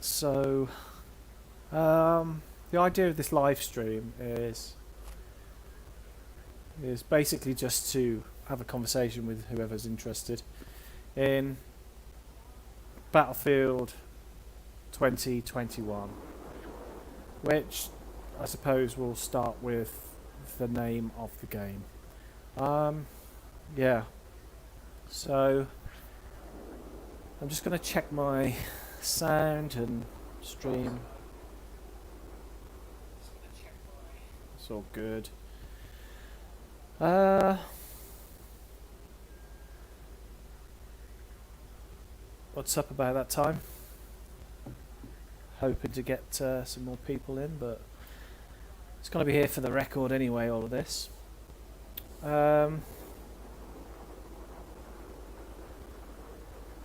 So, the idea of this live stream is basically just to have a conversation with whoever's interested in Battlefield 2021, which I suppose will start with the name of the game. Yeah. So I'm just going to check my sound and stream. It's all good. What's up about that time? Hoping to get some more people in, but it's going to be here for the record anyway, all of this.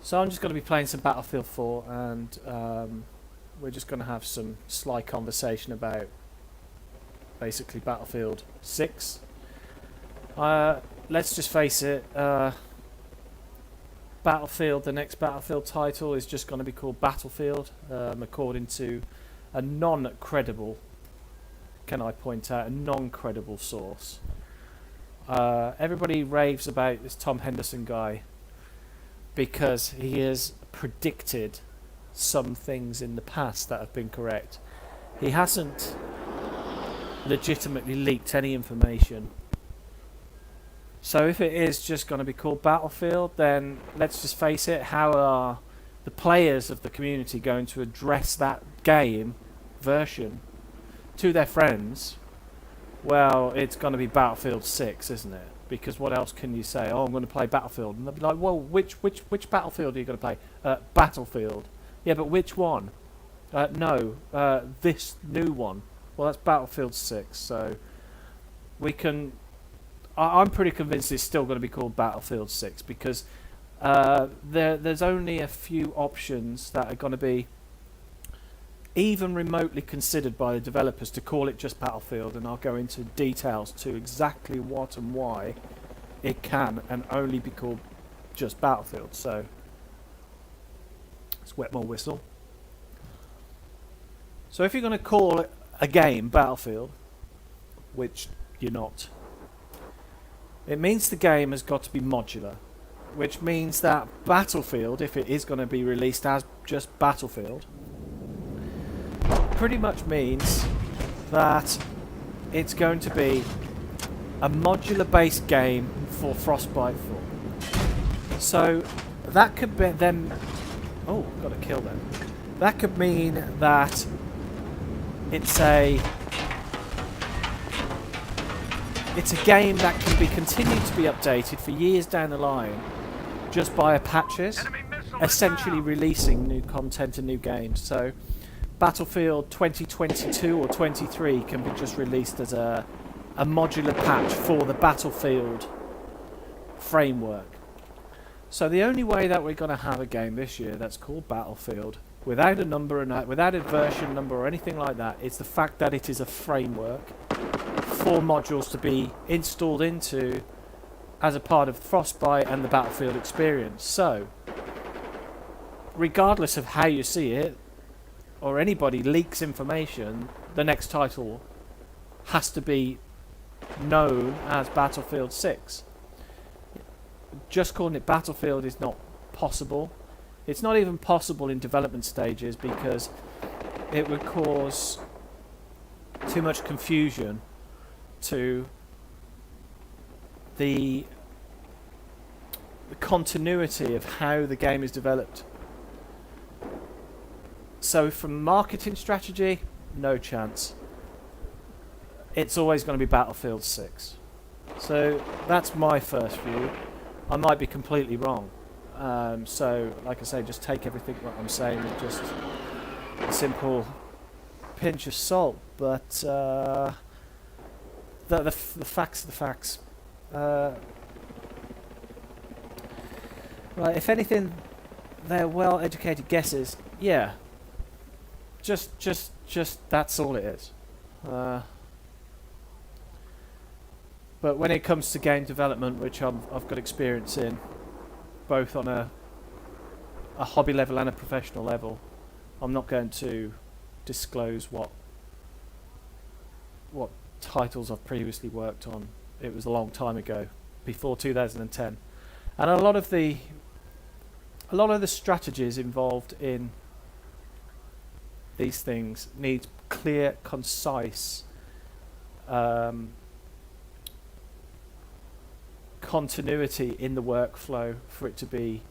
So I'm just going to be playing some Battlefield 4, and we're just going to have some sly conversation about basically Battlefield 6. Let's just face it, Battlefield, the next Battlefield title is just going to be called Battlefield, according to a non-credible, can I point out, a non-credible source. Everybody raves about this Tom Henderson guy because he has predicted some things in the past that have been correct. He hasn't legitimately leaked any information. So if it is just going to be called Battlefield, then let's just face it, how are the players of the community going to address that game version to their friends? Well, it's going to be Battlefield 6, isn't it? Because what else can you say? Oh, I'm going to play Battlefield. And they'll be like, well, which Battlefield are you going to play? Battlefield. Yeah, but which one? No, this new one. Well, that's Battlefield 6, so we can... I'm pretty convinced it's still going to be called Battlefield 6 because there's only a few options that are going to be even remotely considered by the developers to call it just Battlefield, and I'll go into details to exactly what and why it can and only be called just Battlefield. So let's wet my whistle. So if you're going to call it a game Battlefield, which you're not, it means the game has got to be modular, which means that Battlefield, if it is going to be released as just Battlefield, pretty much means that it's going to be a modular based game for Frostbite 4. So that could be then... Oh, got to kill them. That could mean that it's a game that can be continued to be updated for years down the line just by patches, essentially releasing new content and new games. So Battlefield 2022 or 23 can be just released as a modular patch for the Battlefield framework. So the only way that we're going to have a game this year that's called Battlefield without a number and without a version number or anything like that is the fact that it is a framework for modules to be installed into as a part of Frostbite and the Battlefield experience. So regardless of how you see it, or anybody leaks information, the next title has to be known as Battlefield 6. Just calling it Battlefield is not possible. It's not even possible in development stages because it would cause too much confusion to the continuity of how the game is developed. So from marketing strategy, no chance. It's always going to be Battlefield 6. So that's my first view. I might be completely wrong. So, like I say, just take everything what I'm saying with just a simple pinch of salt. But the facts are the facts. Right, if anything, they're well-educated guesses. Yeah. Just that's all it is. But when it comes to game development, which I've got experience in, both on a hobby level and a professional level, I'm not going to disclose what titles I've previously worked on. It was a long time ago, before 2010, and a lot of the strategies involved in these things need clear, concise continuity in the workflow for it to be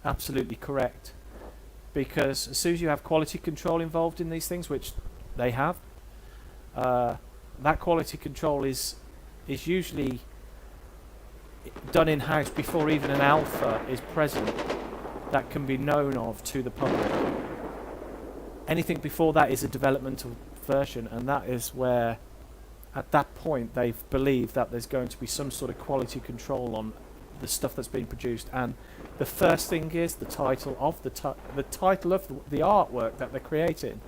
absolutely correct. Because as soon as you have quality control involved in these things, which they have, that quality control is usually done in-house before even an alpha is present that can be known of to the public. Anything before that is a developmental version, and that is where at that point they believe that there's going to be some sort of quality control on the stuff that's being produced. And the first thing is the title of the title of the artwork that they're creating.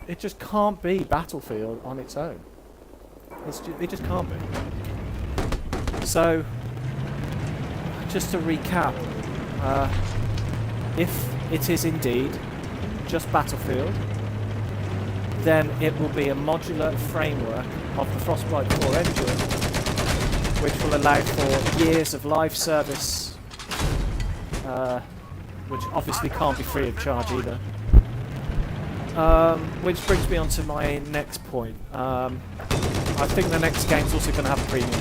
It just can't be Battlefield on its own. It just can't be. So, just to recap, if it is indeed just Battlefield, then it will be a modular framework of the Frostbite 4 engine, which will allow for years of live service, which obviously can't be free of charge either. Which brings me on to my next point. I think the next game's also going to have a premium,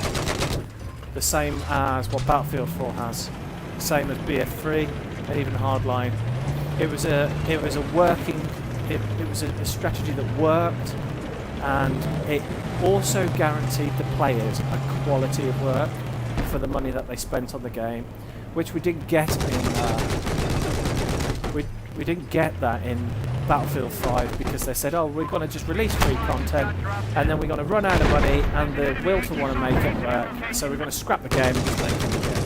the same as what Battlefield 4 has, the same as BF3 and even Hardline. It was a strategy that worked, and it also guaranteed the players a quality of work for the money that they spent on the game, which we didn't get in we didn't get that in Battlefield 5, because they said, oh, we're going to just release free content and then we're going to run out of money and the will to want to make it work, so we're going to scrap the game and just make it again.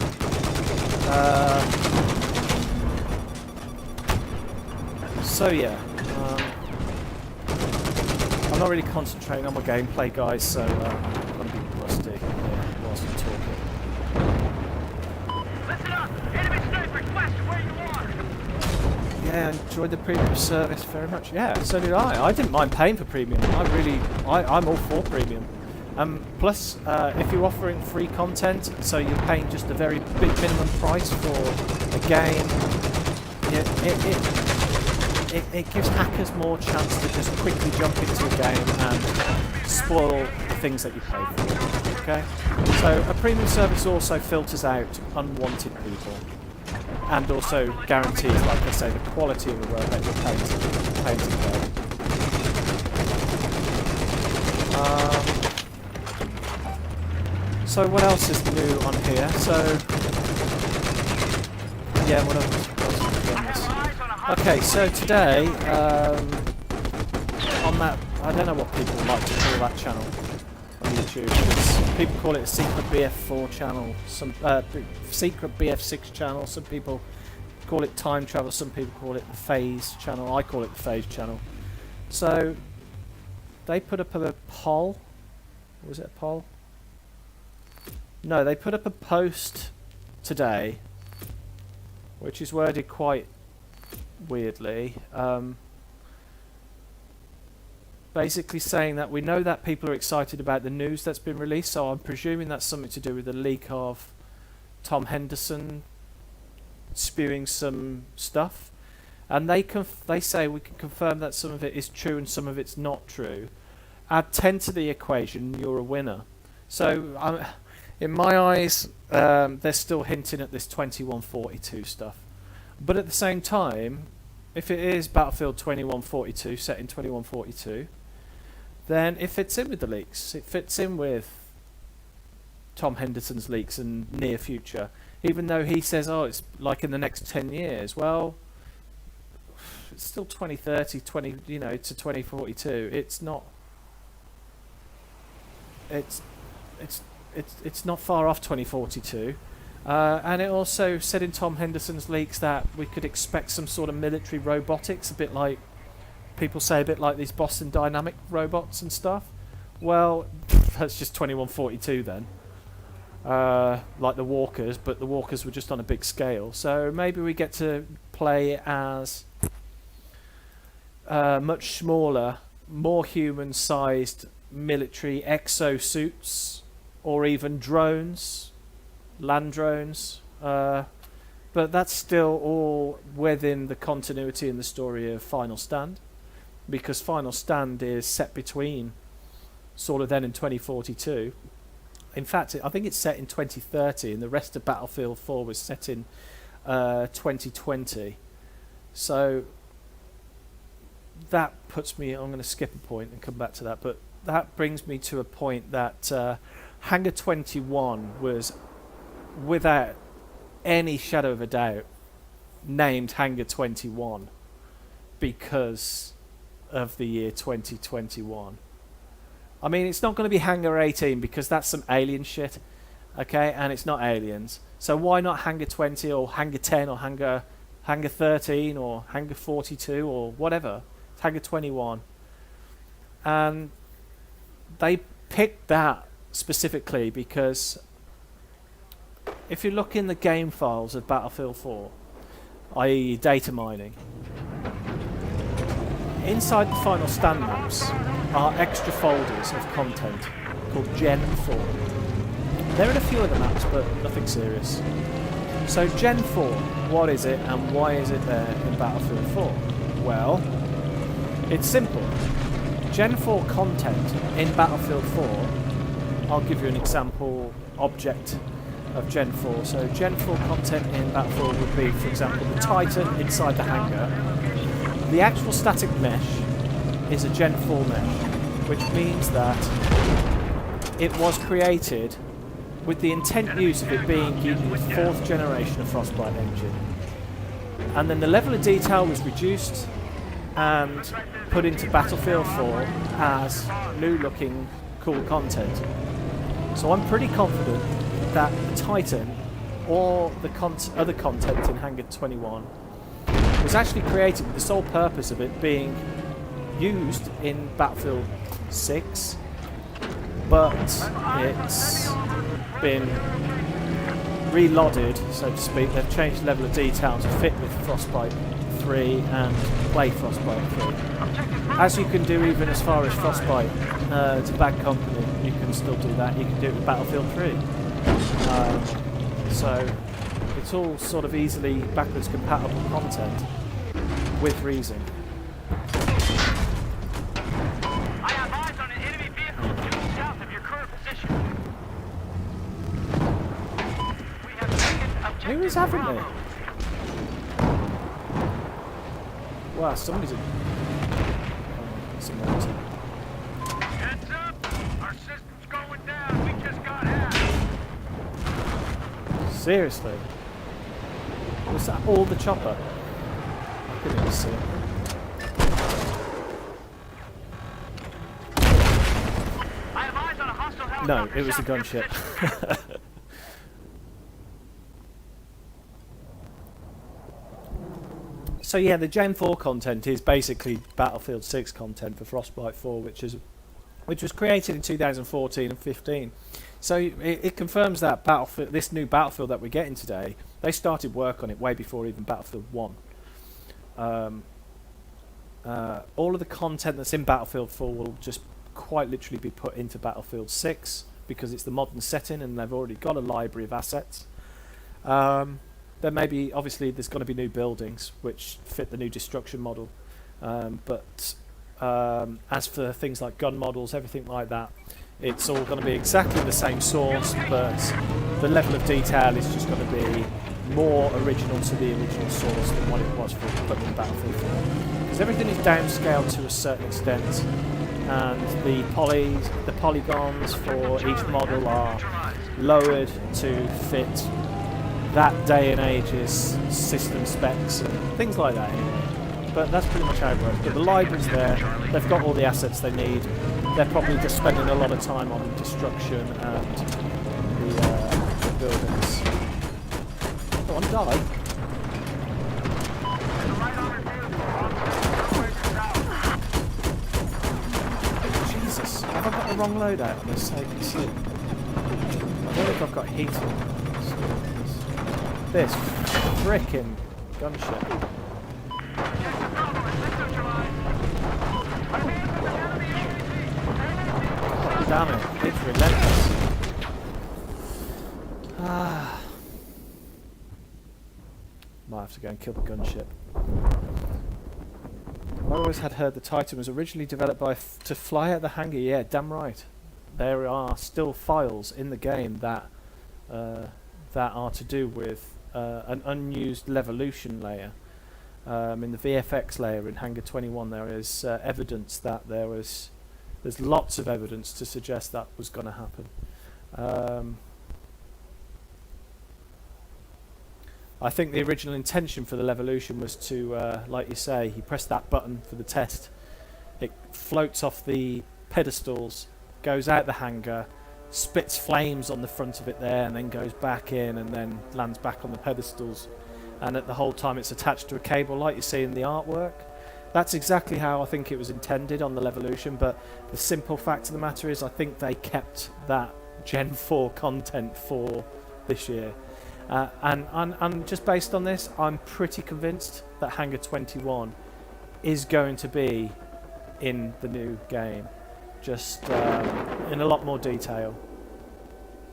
So yeah, I'm not really concentrating on my gameplay, guys, so I'm going to be rusty whilst I'm talking. Listen up! Enemy sniper, west where you are! Yeah, enjoyed the premium service very much. Yeah, so did I. I didn't mind paying for premium. I'm all for premium. Plus, if you're offering free content, so you're paying just a very big minimum price for a game, it gives hackers more chance to just quickly jump into a game and spoil the things that you pay for. Okay? So a premium service also filters out unwanted people, and also guarantees, like I say, the quality of the work that you're paying to play. So what else is new on here? So yeah, what else on this? Okay, so today on that, I don't know what people like to call that channel on YouTube. People call it a secret BF4 channel, some secret BF6 channel. Some people call it time travel. Some people call it the phase channel. I call it the phase channel. So they put up a poll. Was it a poll? No, they put up a post today, which is worded quite weirdly. Basically saying that we know that people are excited about the news that's been released, so I'm presuming that's something to do with the leak of Tom Henderson spewing some stuff, and they say we can confirm that some of it is true and some of it's not true. Add 10 to the equation, you're a winner. So in my eyes, they're still hinting at this 2142 stuff, but at the same time, if it is Battlefield 2142 set in 2142, then it fits in with the leaks. It fits in with Tom Henderson's leaks and near future. Even though he says, oh, it's like in the next 10 years. Well, it's still 2030, to 2042. It's not. It's not far off 2042. And it also said in Tom Henderson's leaks that we could expect some sort of military robotics, a bit like people say, a bit like these Boston Dynamic robots and stuff. Well, that's just 2142 then. Like the walkers, but the walkers were just on a big scale. So maybe we get to play as, much smaller, more human-sized military exosuits, or even drones, land drones. But that's still all within the continuity and the story of Final Stand, because Final Stand is set between sort of then in 2042. In fact, I think it's set in 2030, and the rest of Battlefield 4 was set in 2020. So that puts me, I'm going to skip a point and come back to that, but that brings me to a point that Hangar 21 was, without any shadow of a doubt, named Hangar 21 because of the year 2021. I mean, it's not going to be Hangar 18 because that's some alien shit, okay, and it's not aliens. So why not Hangar 20 or Hangar 10 or Hangar 13 or Hangar 42 or whatever? It's Hangar 21. And they picked that specifically because if you look in the game files of Battlefield 4, i.e. data mining, inside the Final Stand maps are extra folders of content called Gen 4. There are a few other maps, but nothing serious. So Gen 4, what is it and why is it there in Battlefield 4? Well, it's simple. Gen 4 content in Battlefield 4, I'll give you an example object of Gen 4. So Gen 4 content in Battlefield would be, for example, the Titan inside the hangar. The actual static mesh is a Gen 4 mesh, which means that it was created with the intent use of it being the 4th generation of Frostbite engine. And then the level of detail was reduced and put into Battlefield 4 as new looking cool content. So I'm pretty confident that the Titan or the other content in Hangar 21 was actually created with the sole purpose of it being used in Battlefield 6, but it's been reloaded, so to speak. They've changed the level of detail to fit with Frostbite 3 and play Frostbite 3. As you can do even as far as Frostbite, it's a bad company, you can still do that. You can do it with Battlefield 3. So it's all sort of easily backwards compatible content with reason. I have eyes on an enemy vehicle due south of your current position. We have taken objective Who is having Bravo. me? Wow, somebody's in. Someone's in. Heads up! Our system's going down. We just got hacked. Seriously? Was that all the chopper? I couldn't even see it. I have eyes on a hostile helicopter. No, it was the south of your gunship. position. So yeah, the Gen 4 content is basically Battlefield 6 content for Frostbite 4, which was created in 2014 and 15. So it confirms that Battlefield, this new Battlefield that we're getting today, they started work on it way before even Battlefield 1. All of the content that's in Battlefield 4 will just quite literally be put into Battlefield 6 because it's the modern setting and they've already got a library of assets. There may be, obviously, there's going to be new buildings which fit the new destruction model. But as for things like gun models, everything like that, it's all going to be exactly the same source, but the level of detail is just going to be more original to the original source than what it was for putting in Battlefield 4. Because everything is downscaled to a certain extent, and the polygons for each model are lowered to fit that day and age's system specs and things like that anyway. But that's pretty much how it works. But the library's there, they've got all the assets they need. They're probably just spending a lot of time on destruction and the buildings. Go on, die. Jesus, have I got the wrong loadout on this safe and sleep? I don't know if I've got heat on. This frickin' gunship. damn it. It's relentless. Might have to go and kill the gunship. I always had heard the Titan was originally developed to fly at the hangar. Yeah, damn right. There are still files in the game that are to do with an unused Levolution layer. In the VFX layer in Hangar 21 there is evidence that there's lots of evidence to suggest that was going to happen. I think the original intention for the Levolution was to, like you say, you press that button for the test, it floats off the pedestals, goes out the hangar, spits flames on the front of it there, and then goes back in and then lands back on the pedestals. And at the whole time it's attached to a cable like you see in the artwork. That's exactly how I think it was intended on the Levolution, but the simple fact of the matter is I think they kept that Gen 4 content for this year. And just based on this, I'm pretty convinced that Hangar 21 is going to be in the new game, just in a lot more detail.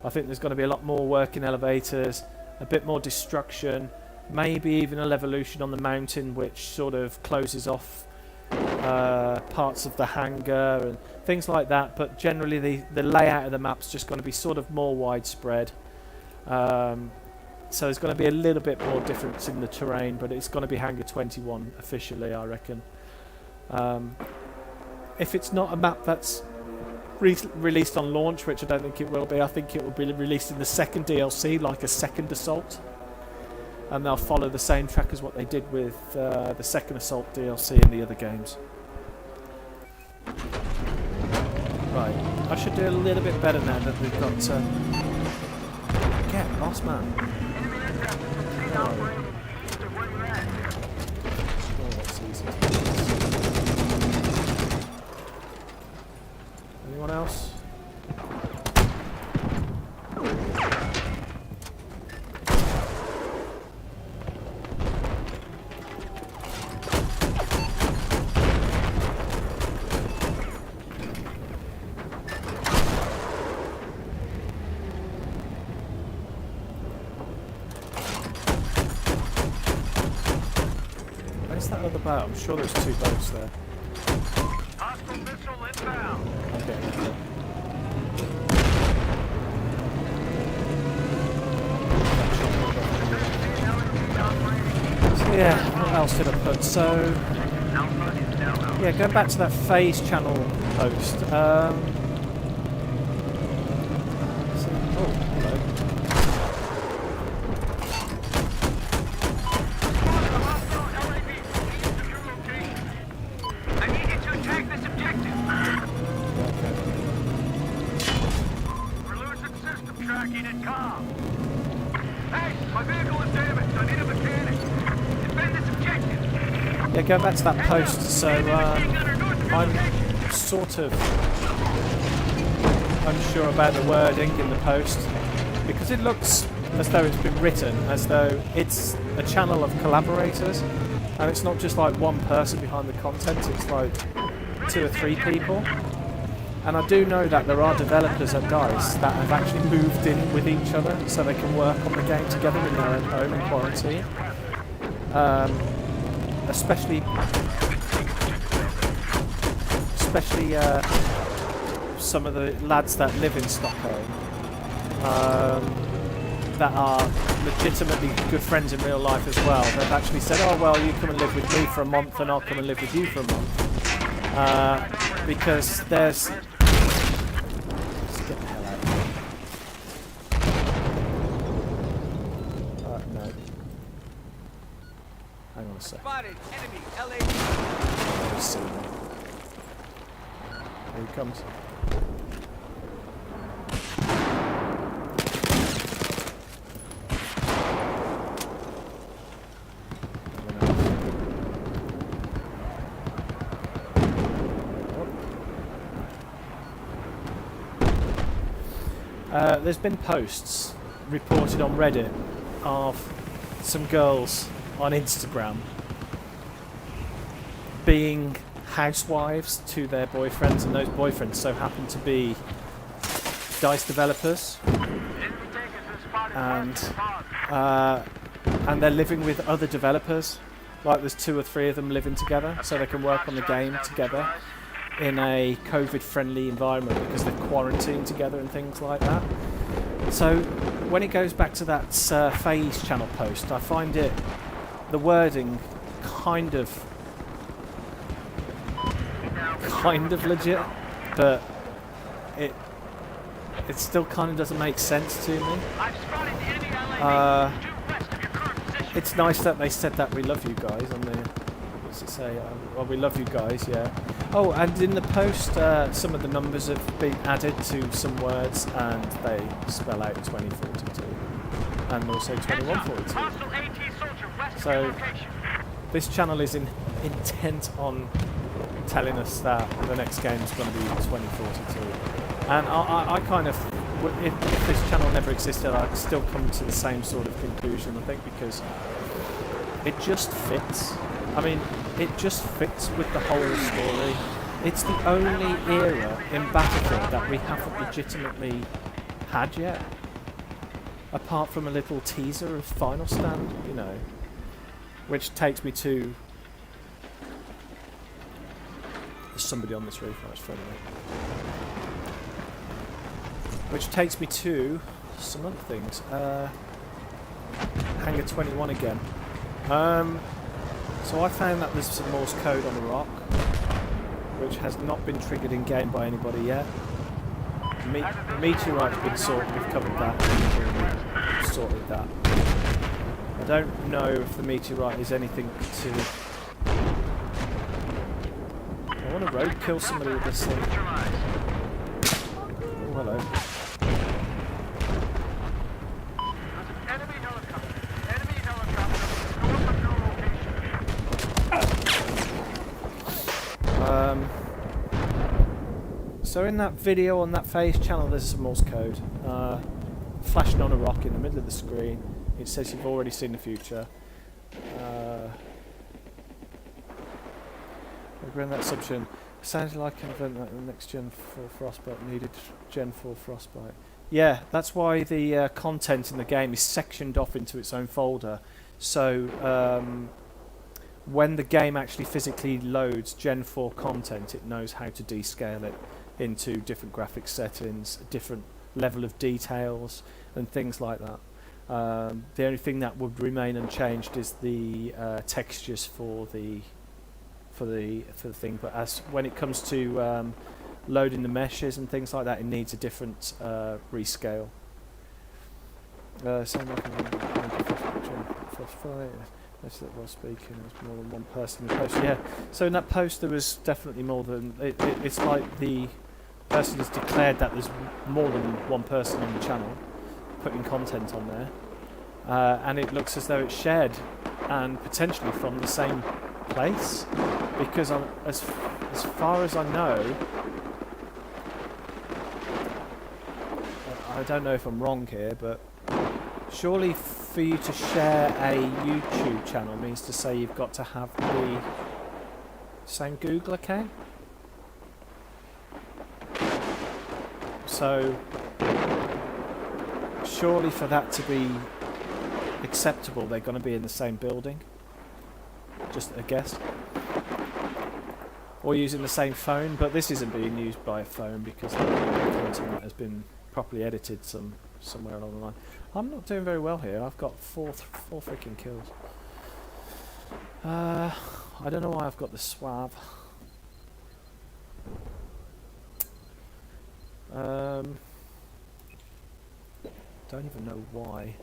I think there's going to be a lot more work in elevators, a bit more destruction, maybe even a Levolution on the mountain which sort of closes off parts of the hangar and things like that, but generally the layout of the map's just going to be sort of more widespread. So there's going to be a little bit more difference in the terrain, but it's going to be Hangar 21 officially, I reckon. If it's not a map that's released on launch, which I don't think it will be, I think it will be released in the second DLC, like a second Assault. And they'll follow the same track as what they did with the second Assault DLC in the other games. Right, I should do a little bit better now that we've got... Again, boss man. Anyone else? That other boat? I'm sure there's two boats there. Hostile missile inbound. Okay. So yeah, what else did I put? So yeah, going back to that phase channel post. Oh, hello. Yeah, going back to that post, so I'm sort of unsure about the wording in the post, because it looks as though it's been written as though it's a channel of collaborators, and it's not just like one person behind the content, it's like 2 or 3 people. And I do know that there are developers at DICE that have actually moved in with each other so they can work on the game together in their own home in quarantine. Especially some of the lads that live in Stockholm that are legitimately good friends in real life as well. They've actually said, oh well, you come and live with me for a month and I'll come and live with you for a month. Because there's... Let's get the hell out of here. No. Hang on a sec. Spotted enemy LA. Let's see. Here he comes. There's been posts reported on Reddit of some girls on Instagram being housewives to their boyfriends, and those boyfriends so happen to be DICE developers, and they're living with other developers. Like there's 2 or 3 of them living together, so they can work on the game together in a COVID-friendly environment because they're quarantined together and things like that. So when it goes back to that Phase channel post, I find the wording kind of legit, but it still kind of doesn't make sense to me. It's nice that they said that we love you guys on the, what's it say? Well, we love you guys, yeah. Oh, and in the post, some of the numbers have been added to some words, and they spell out 2042 and also 2142. So this channel is intent on telling us that the next game is going to be 2042, and I kind of, if this channel never existed, I'd still come to the same sort of conclusion, I think, because it just fits. I mean, it just fits with the whole story. It's the only era in Battlefield that we haven't legitimately had yet, apart from a little teaser of Final Stand, you know, which takes me to... There's somebody on this roof right in front of me. Which takes me to some other things. Hangar 21 again. So I found that there's some Morse code on the rock, which has not been triggered in game by anybody yet. Meteorite's been sorted. We've covered that. We've sorted that. I don't know if the meteorite is anything to. I want to roadkill somebody with this thing. Oh, hello. So in that video on that Phase channel, there's some Morse code flashing on a rock in the middle of the screen. It says you've already seen the future. Regarding that assumption, sounds like an event like the next Gen 4 Frostbite needed Gen 4 Frostbite. Yeah, that's why the content in the game is sectioned off into its own folder. So when the game actually physically loads Gen 4 content, it knows how to descale it into different graphics settings, different level of details, and things like that. The only thing that would remain unchanged is the textures for the thing. But as when it comes to loading the meshes and things like that, it needs a different rescale. That's that was speaking. There's more than one person in the post. Yeah. So in that post, there was definitely more than. It's like the person has declared that there's more than one person on the channel putting content on there, and it looks as though it's shared and potentially from the same place, because as far as I know, I don't know if I'm wrong here, but surely for you to share a YouTube channel means to say you've got to have the same Google account. So surely for that to be acceptable, they're going to be in the same building. Just a guess. Or using the same phone, but this isn't being used by a phone because the content has been properly edited somewhere along the line. I'm not doing very well here. I've got four freaking kills. I don't know why I've got the swab. Don't even know why.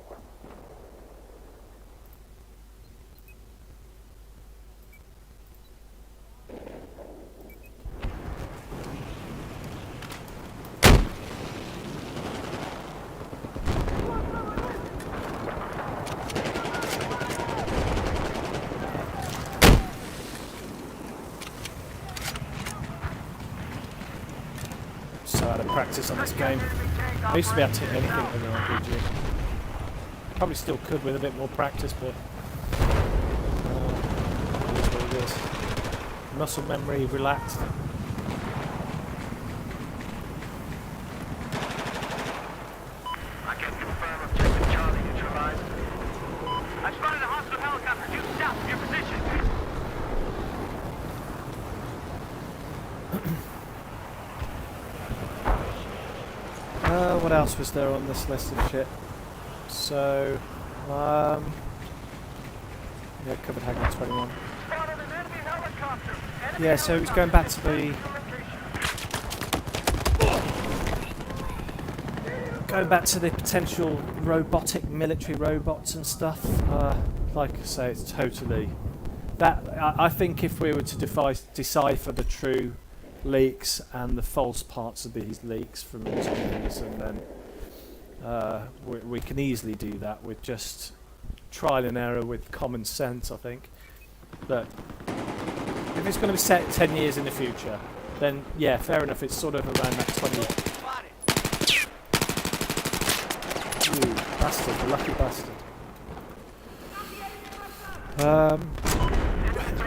Out of practice on this game. I used to be able to hit anything with an RPG. Probably still could with a bit more practice, but it is what it is. Muscle memory relaxed. What else was there on this list of shit? So, yeah, covered Hagman 21. Yeah, so it's going back to the potential robotic military robots and stuff. Like I say, it's totally that. I think if we were to decipher the true leaks and the false parts of these leaks from Tom Henderson, then we can easily do that with just trial and error with common sense, I think. But if it's going to be set 10 years in the future, then yeah, fair enough, it's sort of around that 20... Ooh, bastard, the lucky bastard.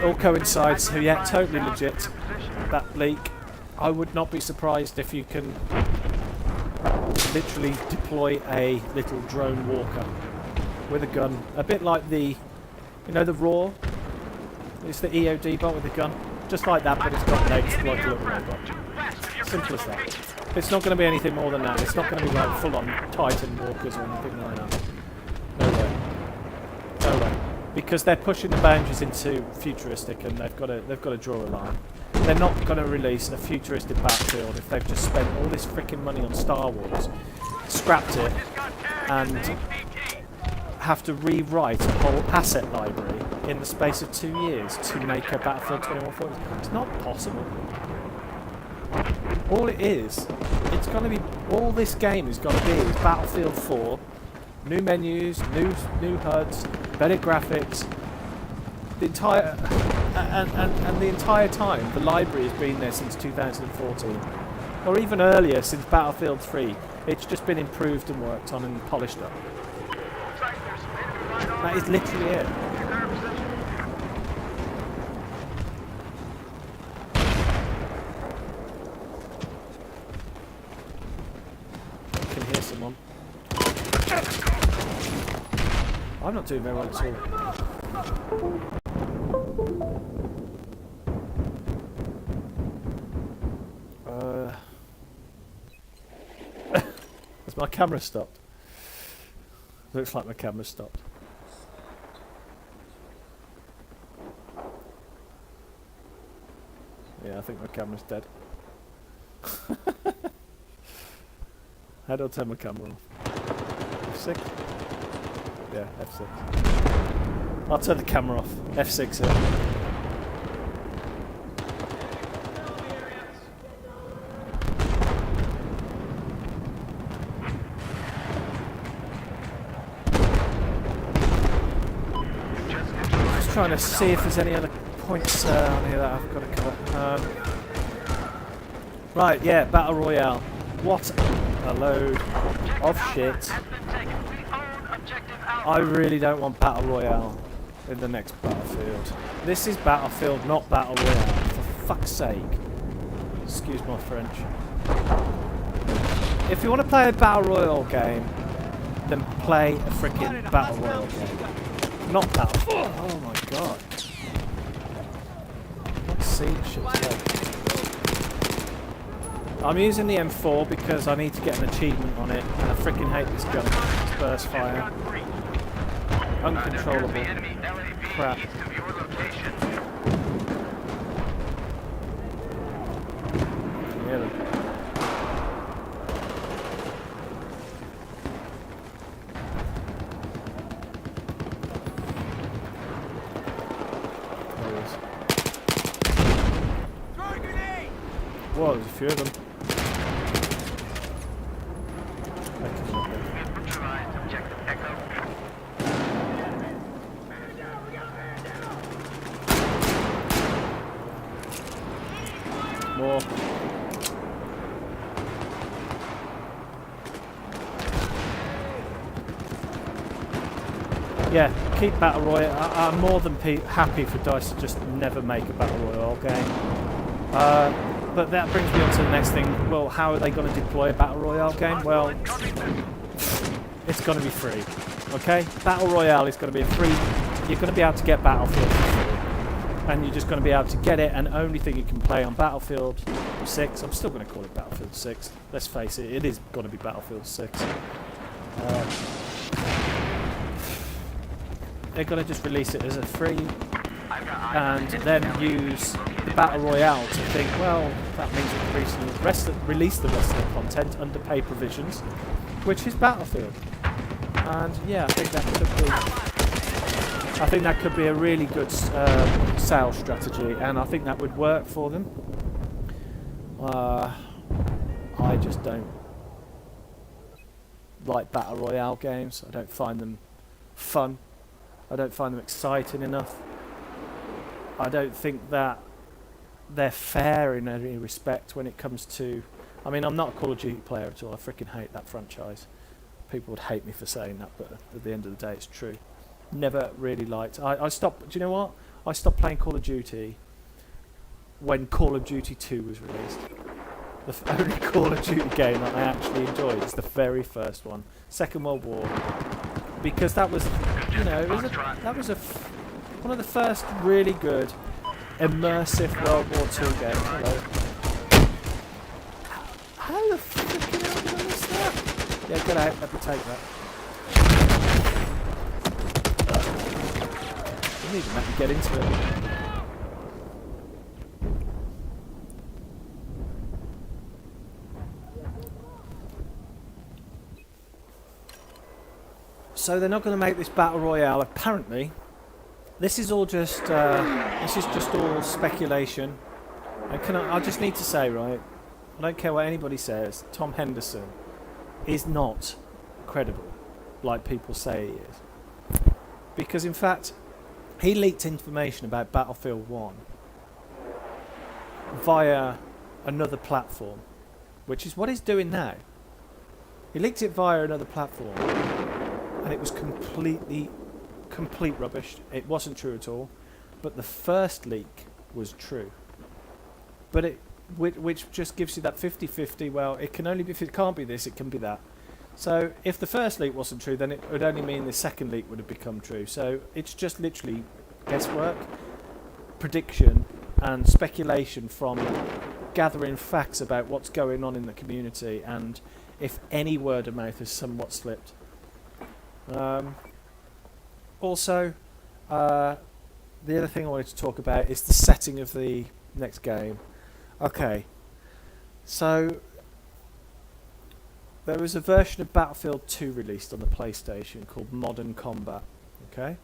All coincides, so yeah, totally legit, that leak. I would not be surprised if you can literally deploy a little drone walker with a gun, a bit like the, you know, the Raw. It's the EOD bot with a gun, just like that, but it's got legs like a little robot. Simple as that. It's not going to be anything more than that. It's not going to be like full-on Titan walkers or anything like that. No way. No way. Because they're pushing the boundaries into futuristic, and they've got to draw a line. They're not going to release a futuristic battlefield if they've just spent all this freaking money on Star Wars, scrapped it, and have to rewrite a whole asset library in the space of 2 years to make a Battlefield 2140. It's not possible. All it is, it's going to be, all this game is going to be is Battlefield 4, new menus, new HUDs, better graphics. The entire and the entire time, the library has been there since 2014, or even earlier, since Battlefield 3. It's just been improved and worked on and polished up. That is literally it. I can hear someone. I'm not doing very well at all. Has my camera stopped? Looks like my camera stopped. Yeah, I think my camera's dead. How do I turn my camera off? F6? Yeah, F6. I'll turn the camera off. F6 here. Just trying to see if there's any other points on here that I've got to cover. Right, yeah, Battle Royale. What a load of shit. I really don't want Battle Royale in the next Battlefield. This is Battlefield, not Battle Royale, for fuck's sake. Excuse my French. If you want to play a Battle Royale game, then play a freaking Battle Royale game. Not Battlefield. Oh my god. Let's see the shit's like. I'm using the M4 because I need to get an achievement on it, and I freaking hate this gun. It's burst fire. Uncontrollable crap. Hear them. There he is. Whoa, there's a few of them. More. Yeah, keep Battle Royale. I'm more than happy for DICE to just never make a Battle Royale game. But that brings me on to the next thing. Well, how are they going to deploy a Battle Royale game? Well, it's going to be free. Okay? Battle Royale is going to be a free... You're going to be able to get Battlefield for free. and you're just going to be able to get it, and only thing you can play on Battlefield 6. I'm still going to call it Battlefield 6. Let's face it, it is going to be Battlefield 6. They're going to just release it as a free, and then use the Battle Royale to think, well, that means release the rest of the content under pay provisions, which is Battlefield. And yeah, I think that could be a really good sales strategy, and I think that would work for them. I just don't like Battle Royale games. I don't find them fun. I don't find them exciting enough. I don't think that they're fair in any respect when it comes to... I mean, I'm not a Call of Duty player at all. I freaking hate that franchise. People would hate me for saying that, but at the end of the day, it's true. Never really liked... I stopped... Do you know what? I stopped playing Call of Duty when Call of Duty 2 was released. The only Call of Duty game that I actually enjoyed is the very first one. Second World War. Because that was... You know, one of the first really good immersive World War II games. Hello. How the freaking hell did I miss that? Yeah, get out. Let me take that. Didn't even let me get into it. So they're not going to make this Battle Royale, apparently. This is all just all speculation. And I just need to say, right, I don't care what anybody says, Tom Henderson is not credible like people say he is. Because in fact, he leaked information about Battlefield 1 via another platform, which is what he's doing now. He leaked it via another platform, and it was complete rubbish. It wasn't true at all. But the first leak was true. But which just gives you that 50-50. Well, it can only be, if it can't be this, it can be that. So if the first leak wasn't true, then it would only mean the second leak would have become true. So it's just literally guesswork, prediction, and speculation from gathering facts about what's going on in the community, and if any word of mouth has somewhat slipped. Also, the other thing I wanted to talk about is the setting of the next game. Okay, so there was a version of Battlefield 2 released on the PlayStation called Modern Combat, okay?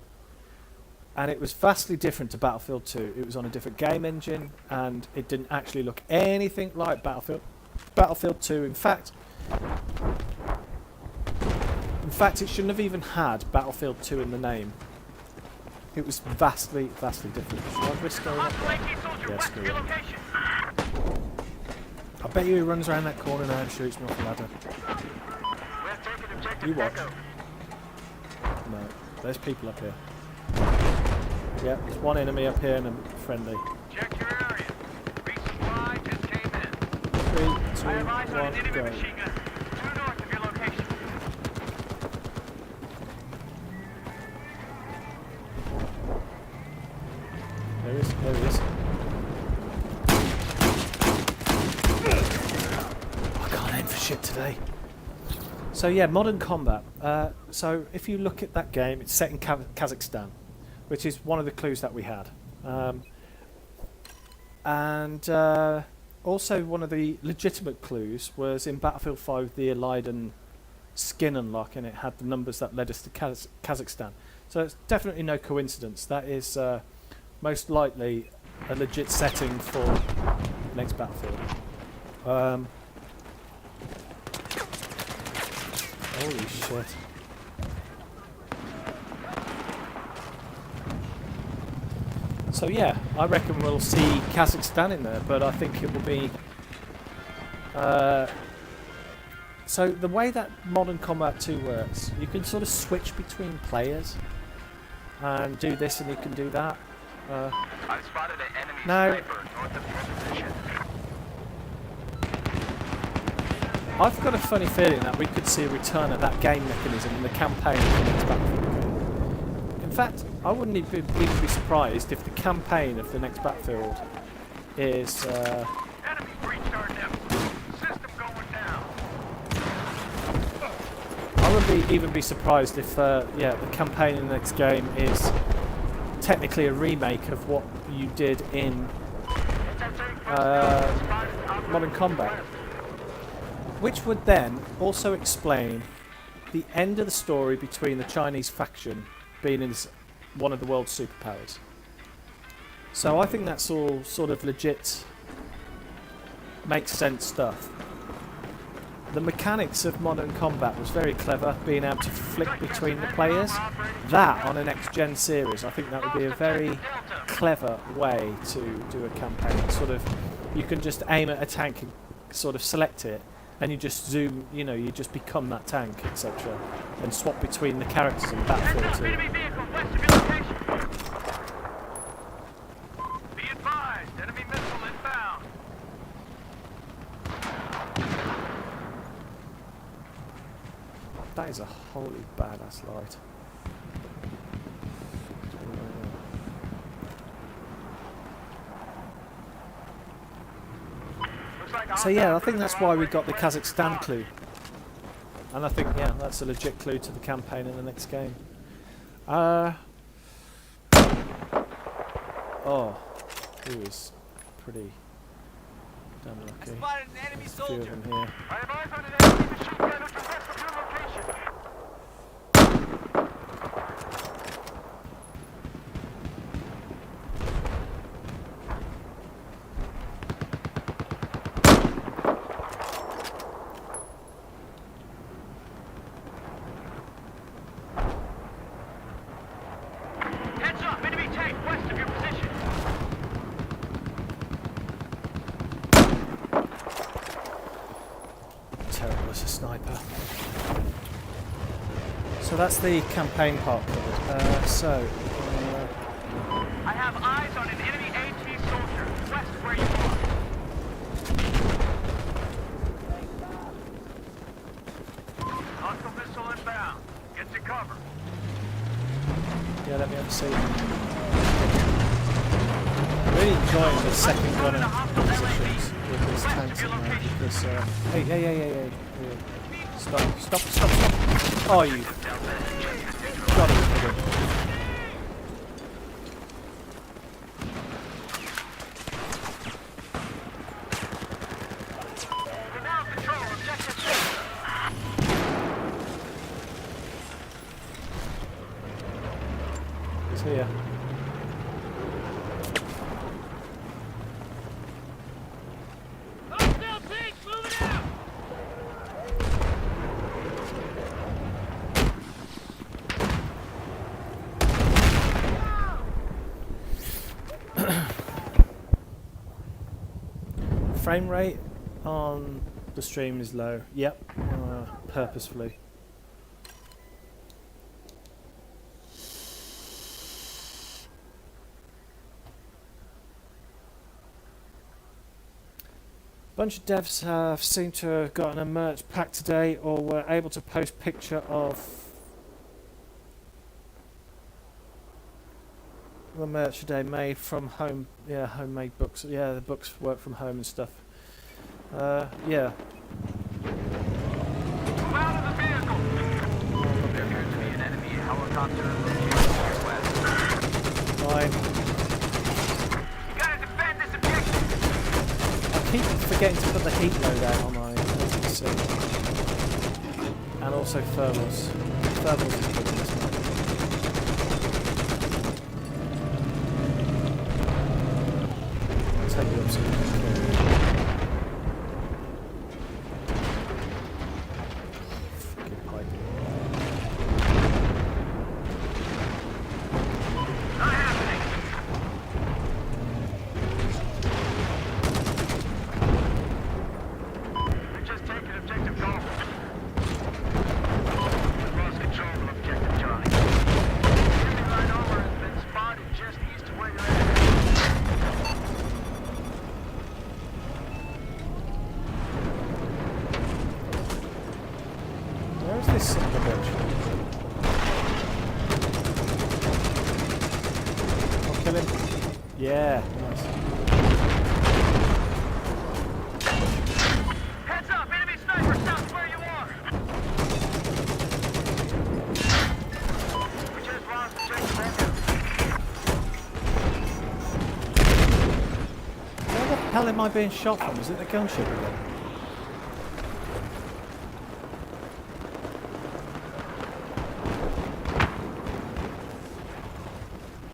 And it was vastly different to Battlefield 2. It was on a different game engine, and it didn't actually look anything like Battlefield 2. In fact, it shouldn't have even had Battlefield 2 in the name. It was vastly different. Should I risk going up there? Yeah, screw it. I bet you he runs around that corner now and shoots me off the ladder. You watch. No, there's people up here. Yeah, there's one enemy up here and a friendly. Check your area. Resupply just came in. 3, 2, 1, go. Machine gun. Due north of your location. There he is. I can't aim for shit today. So yeah, Modern Combat. So if you look at that game, it's set in Kazakhstan, which is one of the clues that we had. Also one of the legitimate clues was in Battlefield 5, the Eliden skin unlock, and it had the numbers that led us to Kazakhstan. So it's definitely no coincidence. That is most likely a legit setting for the next Battlefield. Holy shit. So yeah, I reckon we'll see Kazakhstan in there, but I think it will be... so the way that Modern Combat 2 works, you can sort of switch between players and do this and you can do that. I spotted an enemy Now, sniper north of your position. I've got a funny feeling that we could see a return of that game mechanism in the campaign of the next Battlefield game. In fact, I wouldn't even be surprised if the campaign of the next Battlefield is. Enemy breached our network. System going down. I wouldn't even be surprised if, the campaign in the next game is technically a remake of what you did in Modern Combat, which would then also explain the end of the story between the Chinese faction being in one of the world's superpowers. So I think that's all sort of legit, makes sense stuff. The mechanics of Modern Combat was very clever, being able to flick between the players. That, on a next-gen series, I think that would be a very clever way to do a campaign. Sort of, you can just aim at a tank and sort of select it, and you just zoom, you know, you just become that tank, etc. And swap between the characters in Battlefield 2. Enemy vehicle west of your location. Be advised, enemy missile inbound. That is a holy badass light. So yeah, I think that's why we got the Kazakhstan clue. And I think, yeah, that's a legit clue to the campaign in the next game. Oh, he was pretty damn lucky. Spotted an enemy There's a few of soldier. them here. I have eyes on an enemy machine gun to the west of your location. Heads up, enemy tank west of your position. Terrible as a sniper. So that's the campaign part covered. I have eyes on an enemy AT soldier west of where you are. Hostile missile inbound. Get to cover. yeah, let me have a see. I'm really enjoying the second gunner positions with these tanks in there because, hey. Stop. Oh, you got it. We're now in control. Objective It's here. hostile tanks moving out. Frame rate on the stream is low. Yep, purposefully. Bunch of devs have seemed to have gotten a merch pack today, or were able to post picture of the merch today made from home. Yeah, homemade books. Yeah, the books work from home and stuff. Yeah. Move out of the vehicle. There appears to be an enemy helicopter located west. Fine. You gotta defend this objective. I keep forgetting to put the heat load out on my PC. And also thermals. Thermals is good in this one. I'll take you up so you can kill. Fucking pipe. Not happening. We've just taken objective Golf. We've lost control of objective Charlie. Enemy line over has been spotted just east of where you're at. Where is this son of a bitch? Yeah, nice. Heads up, enemy sniper south where you are. We just lost objective Echo. Where the hell am I being shot from? Is it the gunship again?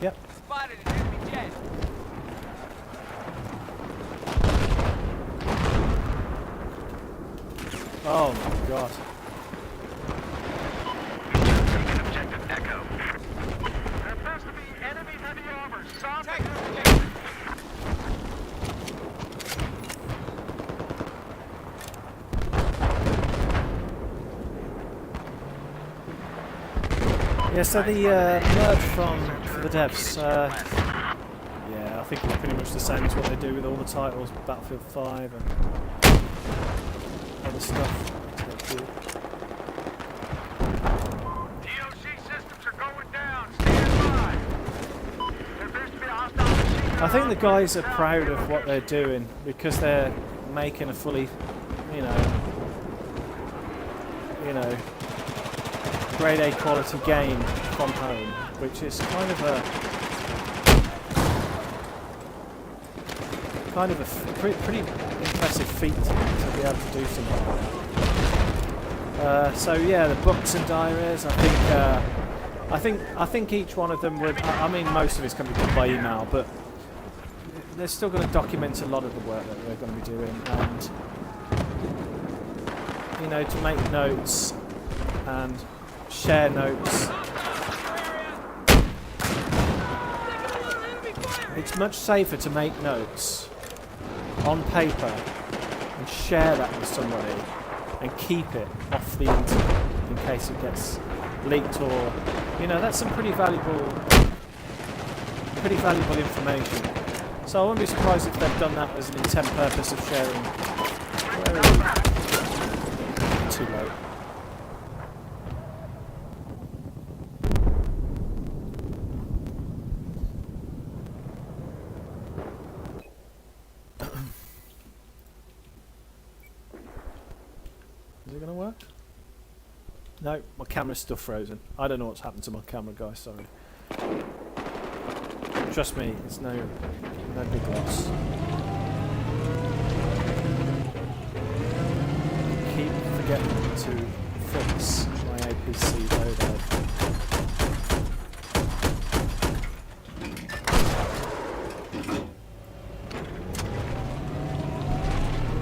Yep. Spotted an enemy jet. Oh my god. Taking objective Echo. There appears to be enemy heavy armor south of your objective. Yeah, so the merge from the devs, yeah, I think it's pretty much the same as what they do with all the titles, Battlefield 5 and other stuff. DOC systems are going down. Stand by. There appears to be a hostile machine gun I think the operating guys are south proud of your of what they're location. doing because they're making a fully, you know, grade A quality game from home, which is kind of a pretty impressive feat to be able to do something like that. So yeah, the books and diaries. I think each one of them would. I mean, most of it's going to be done by email, but they're still going to document a lot of the work that they're going to be doing, and you know, to make notes and share notes. It's much safer to make notes on paper and share that with somebody and keep it off the internet in case it gets leaked, or you know, that's some pretty valuable information. So I wouldn't be surprised if they've done that as an intent purpose of sharing. Where are we? Too late. Is it going to work? No, my camera's still frozen. I don't know what's happened to my camera, guys, sorry. Trust me, it's no big loss. Keep forgetting to fix my APC loadout.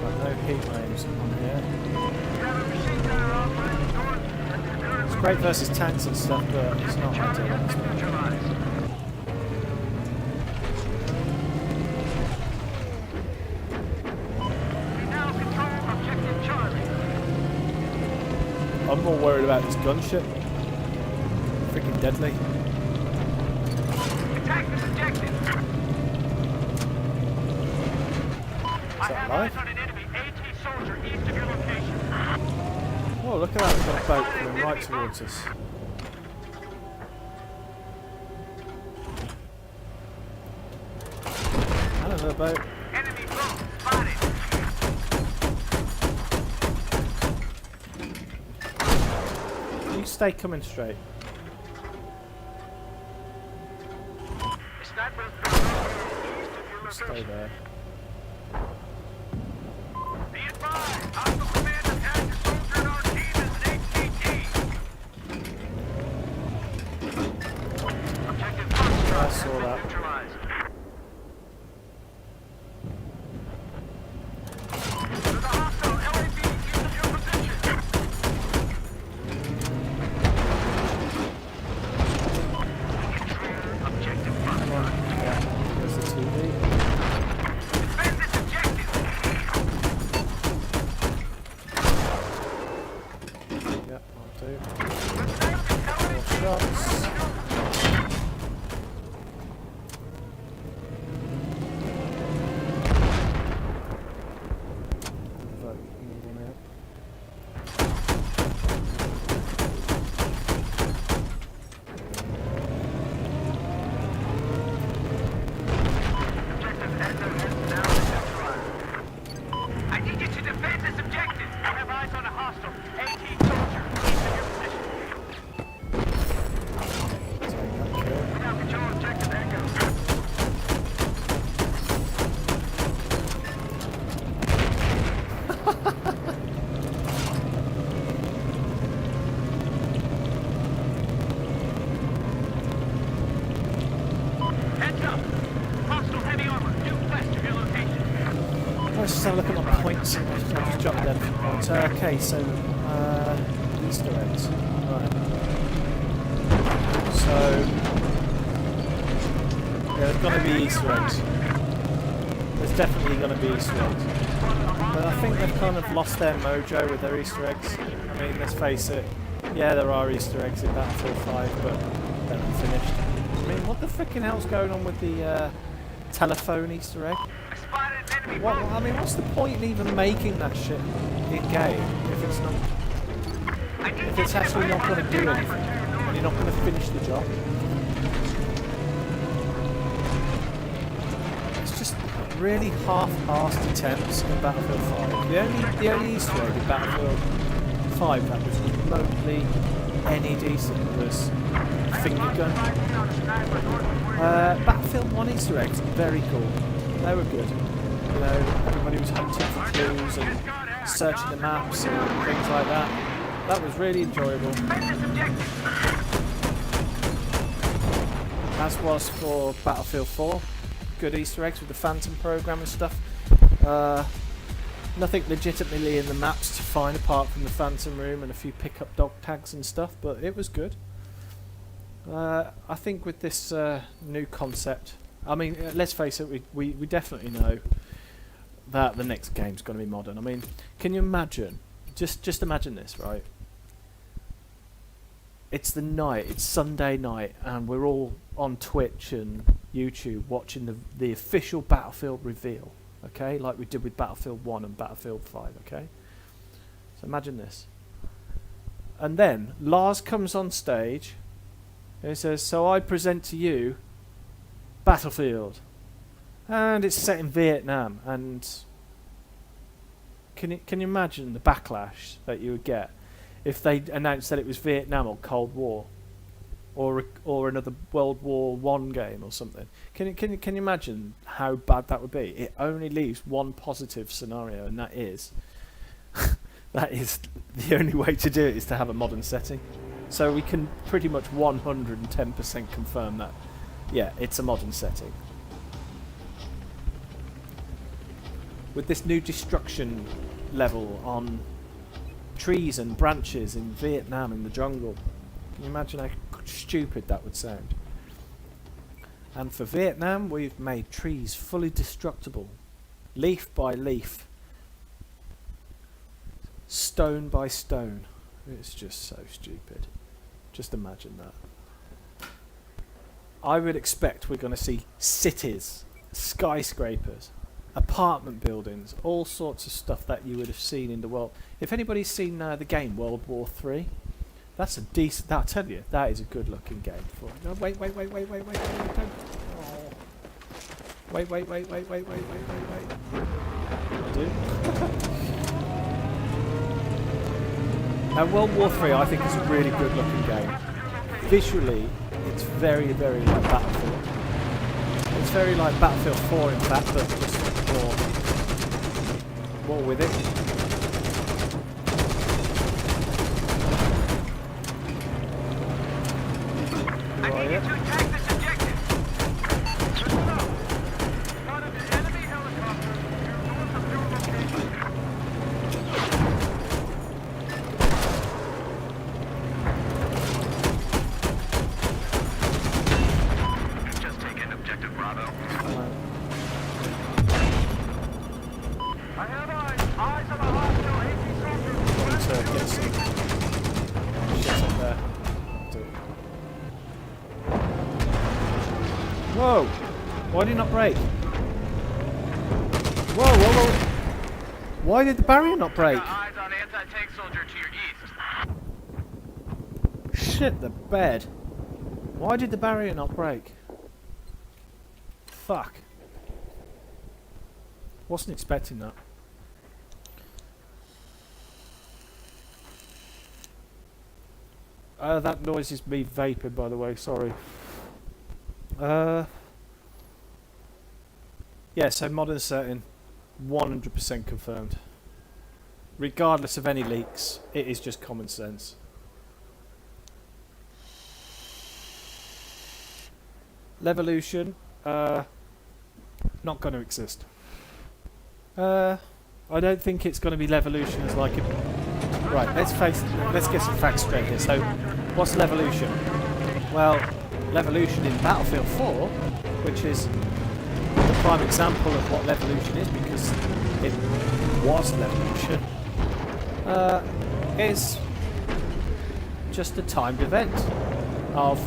Got no heat frames on here. It's great versus tanks and stuff, but it's not ideal on this one. I'm more worried about this gunship. Freaking deadly. Attack this objective. I that have live? eyes on an enemy AT soldier east of your location. Oh, look at that, we've got a boat coming right towards us. And another boat. Enemy boat spotted. You stay coming straight. The sniper is east of your Stay location. there. Be advised, hostile commander tagged a soldier in our team as an HCT. Objective I Foxtrot saw has that. been neutralized. There's a hostile LAV east of your position. Objective Come on. Foxtrot. Yeah, there's the TV. Heads up! Hostile heavy armor due west of your location. Let's just have a look at my points. I'll just jot down a few points. Okay, so Easter eggs. Right. So yeah, there's going to be Easter eggs. There's definitely going to be Easter eggs. But I think they've kind of lost their mojo with their Easter eggs. I mean, let's face it. Yeah, there are Easter eggs in Battlefield 5, but they're not finished. I mean, what the freaking hell's going on with the telephone Easter egg? I spotted an enemy What, bomb. I mean, what's the point in even making that shit in game if it's not, if it's actually not going to do anything and you're not going to finish the job? It's just really half-assed attempts in Battlefield 5. The only Easter egg in Battlefield 5 that was remotely any decent was finger gun. Battlefield 1 Easter eggs, very cool. They were good. You know, everybody was hunting for clues and searching the maps and things like that. That was really enjoyable. As was for Battlefield 4. Good Easter eggs with the Phantom program and stuff. Nothing legitimately in the maps to find apart from the Phantom room and a few pickup dog tags and stuff, but it was good. I think with this new concept, I mean, let's face it, we definitely know that the next game's going to be modern. I mean, can you imagine? Just imagine this, right? It's the night, it's Sunday night, and we're all on Twitch and YouTube watching the official Battlefield reveal, okay? Like we did with Battlefield 1 and Battlefield 5, okay? So imagine this. And then Lars comes on stage and he says, "So I present to you Battlefield." And it's set in Vietnam, and can you imagine the backlash that you would get if they announced that it was Vietnam or Cold War, or another World War One game or something? Can you imagine how bad that would be? It only leaves one positive scenario, and that is that is the only way to do it is to have a modern setting. So we can pretty much 110% confirm that, yeah, it's a modern setting. With this new destruction level on trees and branches in Vietnam in the jungle. Can you imagine how stupid that would sound? And for Vietnam, we've made trees fully destructible, leaf by leaf, stone by stone. It's just so stupid. Just imagine that. I would expect we're going to see cities, skyscrapers, apartment buildings, all sorts of stuff that you would have seen in the world. If anybody's seen the game World War 3, that's a decent. I'll tell you, that is a good-looking game. For it. No, wait, don't. Oh. Wait. I do. Now, World War 3, I think, is a really good-looking game. Visually, it's very, very like Battlefield. It's very like Battlefield 4, in fact, but just more with it. I need you to attack this objective. One of the enemy helicopters north of your location. Just taken objective Bravo. I have eyes. Eyes on a hostile AP soldier. To get some shit up there. Do it. Whoa! Why did it not break? Whoa! Why did the barrier not break? Got eyes on anti-tank soldier to your east. Shit the bed. Why did the barrier not break? Fuck. Wasn't expecting that. That noise is me vaping, by the way, sorry. Yeah, so modern setting, 100% confirmed. regardless of any leaks. It is just common sense. Levolution, not going to exist. I don't think it's going to be Levolution as like a... Right, let's get some facts straight here. So, what's Levolution? Well, Levolution in Battlefield 4, which is the prime example of what Levolution is, because it was Levolution, is just a timed event of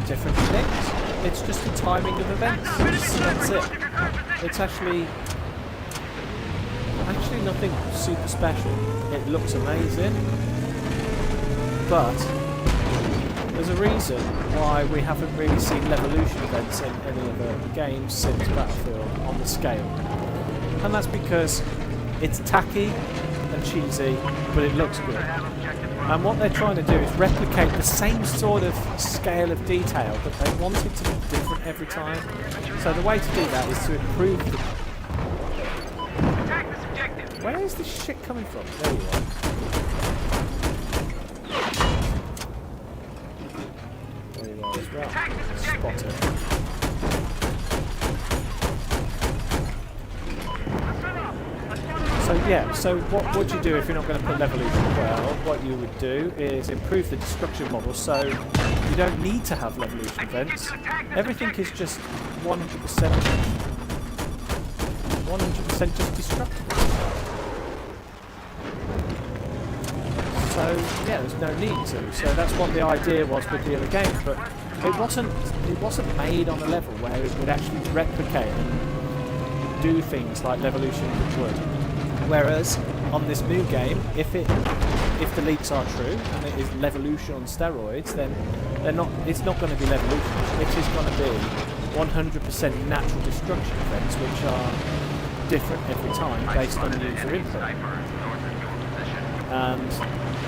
different things. It's just a timing of events. That's it. It's actually nothing super special. It looks amazing, but there's a reason why we haven't really seen Levolution events in any of the games since Battlefield on the scale. And that's because it's tacky and cheesy, but it looks good. And what they're trying to do is replicate the same sort of scale of detail, but they want it to be different every time. So the way to do that is to improve the... Where is this shit coming from? There you are. There you are as well. Spot it. So yeah, so what would you do if you're not going to put Levolution? Well, what you would do is improve the destruction model so you don't need to have Levolution events. Everything is just 100% just destructible. So yeah, there's no need to. So that's what the idea was with the other games, but it wasn't made on a level where it would actually replicate and do things like Levolution would. Whereas on this new game, if the leaks are true and it is Levolution on steroids, then it's not going to be Levolution. It is going to be 100% natural destruction events, which are different every time based on user input. And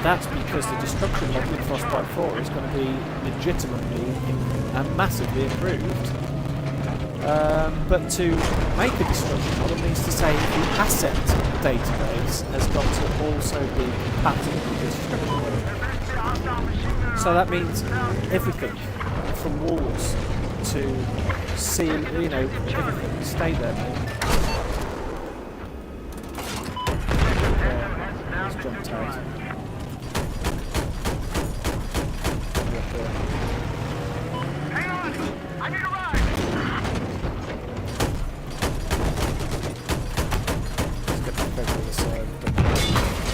that's because the destruction model in Frostbite 4 is going to be legitimately and massively improved. But to make a destruction model means to say the asset database has got to also be compatible with the destruction model. So that means everything from walls to seal, everything stay there, mate. He's jumped out. Hang on! I need a ride!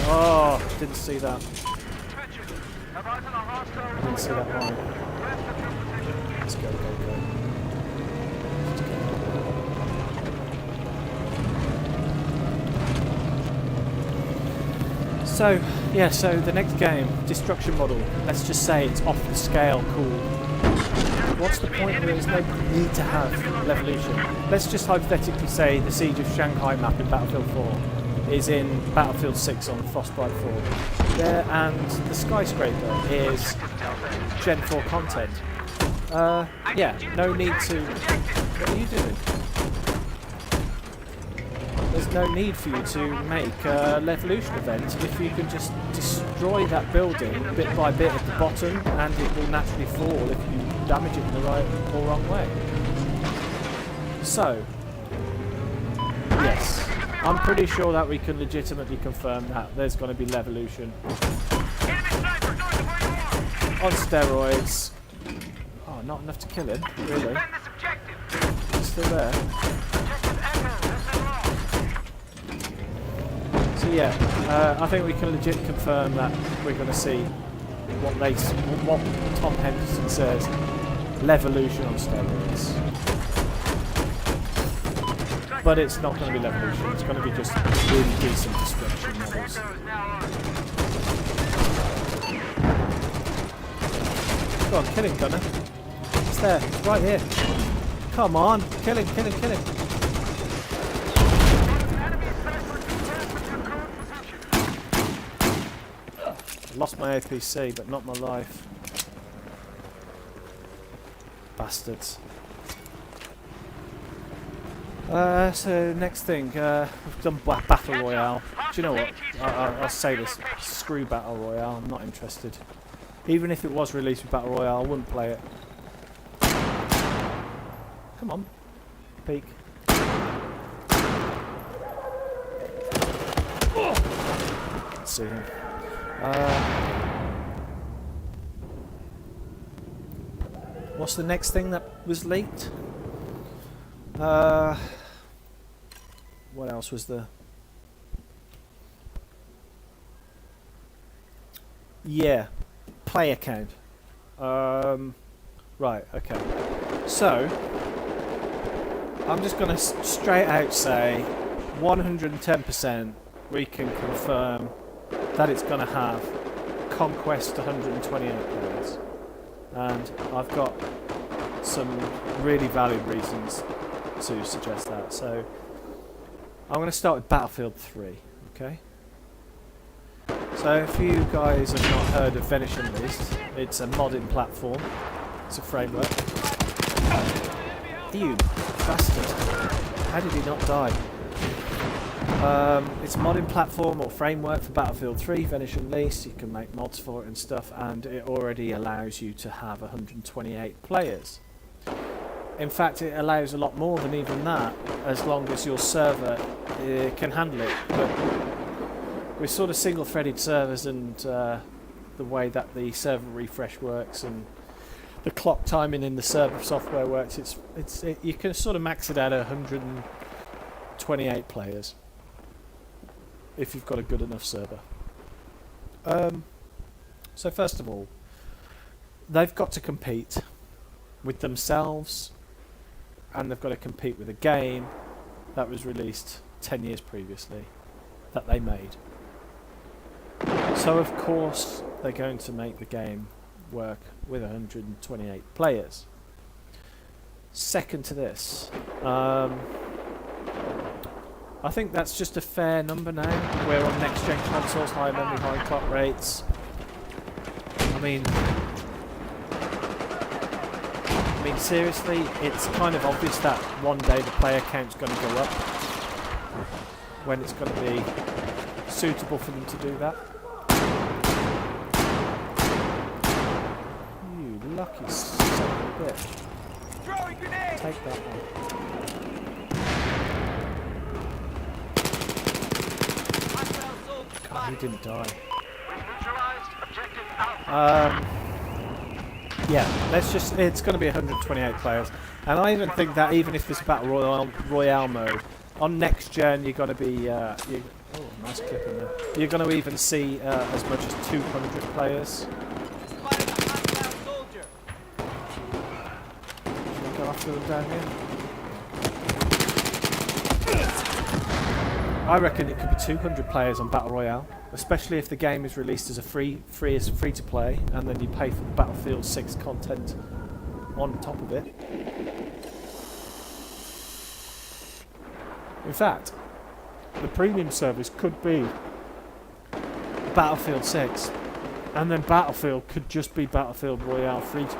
Oh, didn't see that. Didn't see that line. Let's go. So, yeah, so the next game, destruction model, let's just say it's off the scale, cool. What's the point where there's no need to have Levolution? Let's just hypothetically say the Siege of Shanghai map in Battlefield 4 is in Battlefield 6 on Frostbite 4. There, and the skyscraper is Gen 4 content. Yeah, no need to... What are you doing? There's no need for you to make a Levolution event if you can just destroy that building bit by bit at the bottom, and it will naturally fall if you damage it in the right or wrong way. So, yes, I'm pretty sure that we can legitimately confirm that there's going to be Levolution on steroids. Oh, not enough to kill him, really. He's still there. So yeah, I think we can legit confirm that we're going to see what Tom Henderson says, Levolution on steroids. But it's not going to be Levolution, it's going to be just really decent destruction models. Go on, kill him, Gunner. It's there, it's right here. Come on, kill him. Lost my APC, but not my life. Bastards. So next thing, we've done Battle Royale. Do you know what? I'll say this, screw Battle Royale, I'm not interested. Even if it was released with Battle Royale, I wouldn't play it. Come on, peek. Let's see him. What's the next thing that was leaked? What else was there? Yeah, player count. Right, okay. So, I'm just going to straight out say 110% we can confirm that it's going to have Conquest 128 players. And I've got some really valid reasons to suggest that. So I'm going to start with Battlefield 3, okay? So if you guys have not heard of Venice Unleashed, it's a modding platform. It's a framework. You bastard. How did he not die? It's a modding platform or framework for Battlefield 3, Venice Unleashed. You can make mods for it and stuff, and it already allows you to have 128 players. In fact, it allows a lot more than even that, as long as your server can handle it. But with sort of single-threaded servers and the way that the server refresh works and the clock timing in the server software works, you can sort of max it out at 128 players if you've got a good enough server. So first of all, they've got to compete with themselves, and they've got to compete with a game that was released 10 years previously that they made. So of course they're going to make the game work with 128 players. Second to this, I think that's just a fair number now. We're on next-gen consoles, high memory, high clock rates. I mean, seriously, it's kind of obvious that one day the player count's going to go up when it's going to be suitable for them to do that. You lucky son of a bitch. Take that one. God, he didn't die. Yeah, it's going to be 128 players. And I even think that even if this Battle Royale mode, on next gen you're going to be, oh, nice clip in there. You're going to even see as much as 200 players. Should we go after them down here? I reckon it could be 200 players on Battle Royale, especially if the game is released as a free to play, and then you pay for the Battlefield 6 content on top of it. In fact, the premium service could be Battlefield 6, and then Battlefield could just be Battlefield Royale free to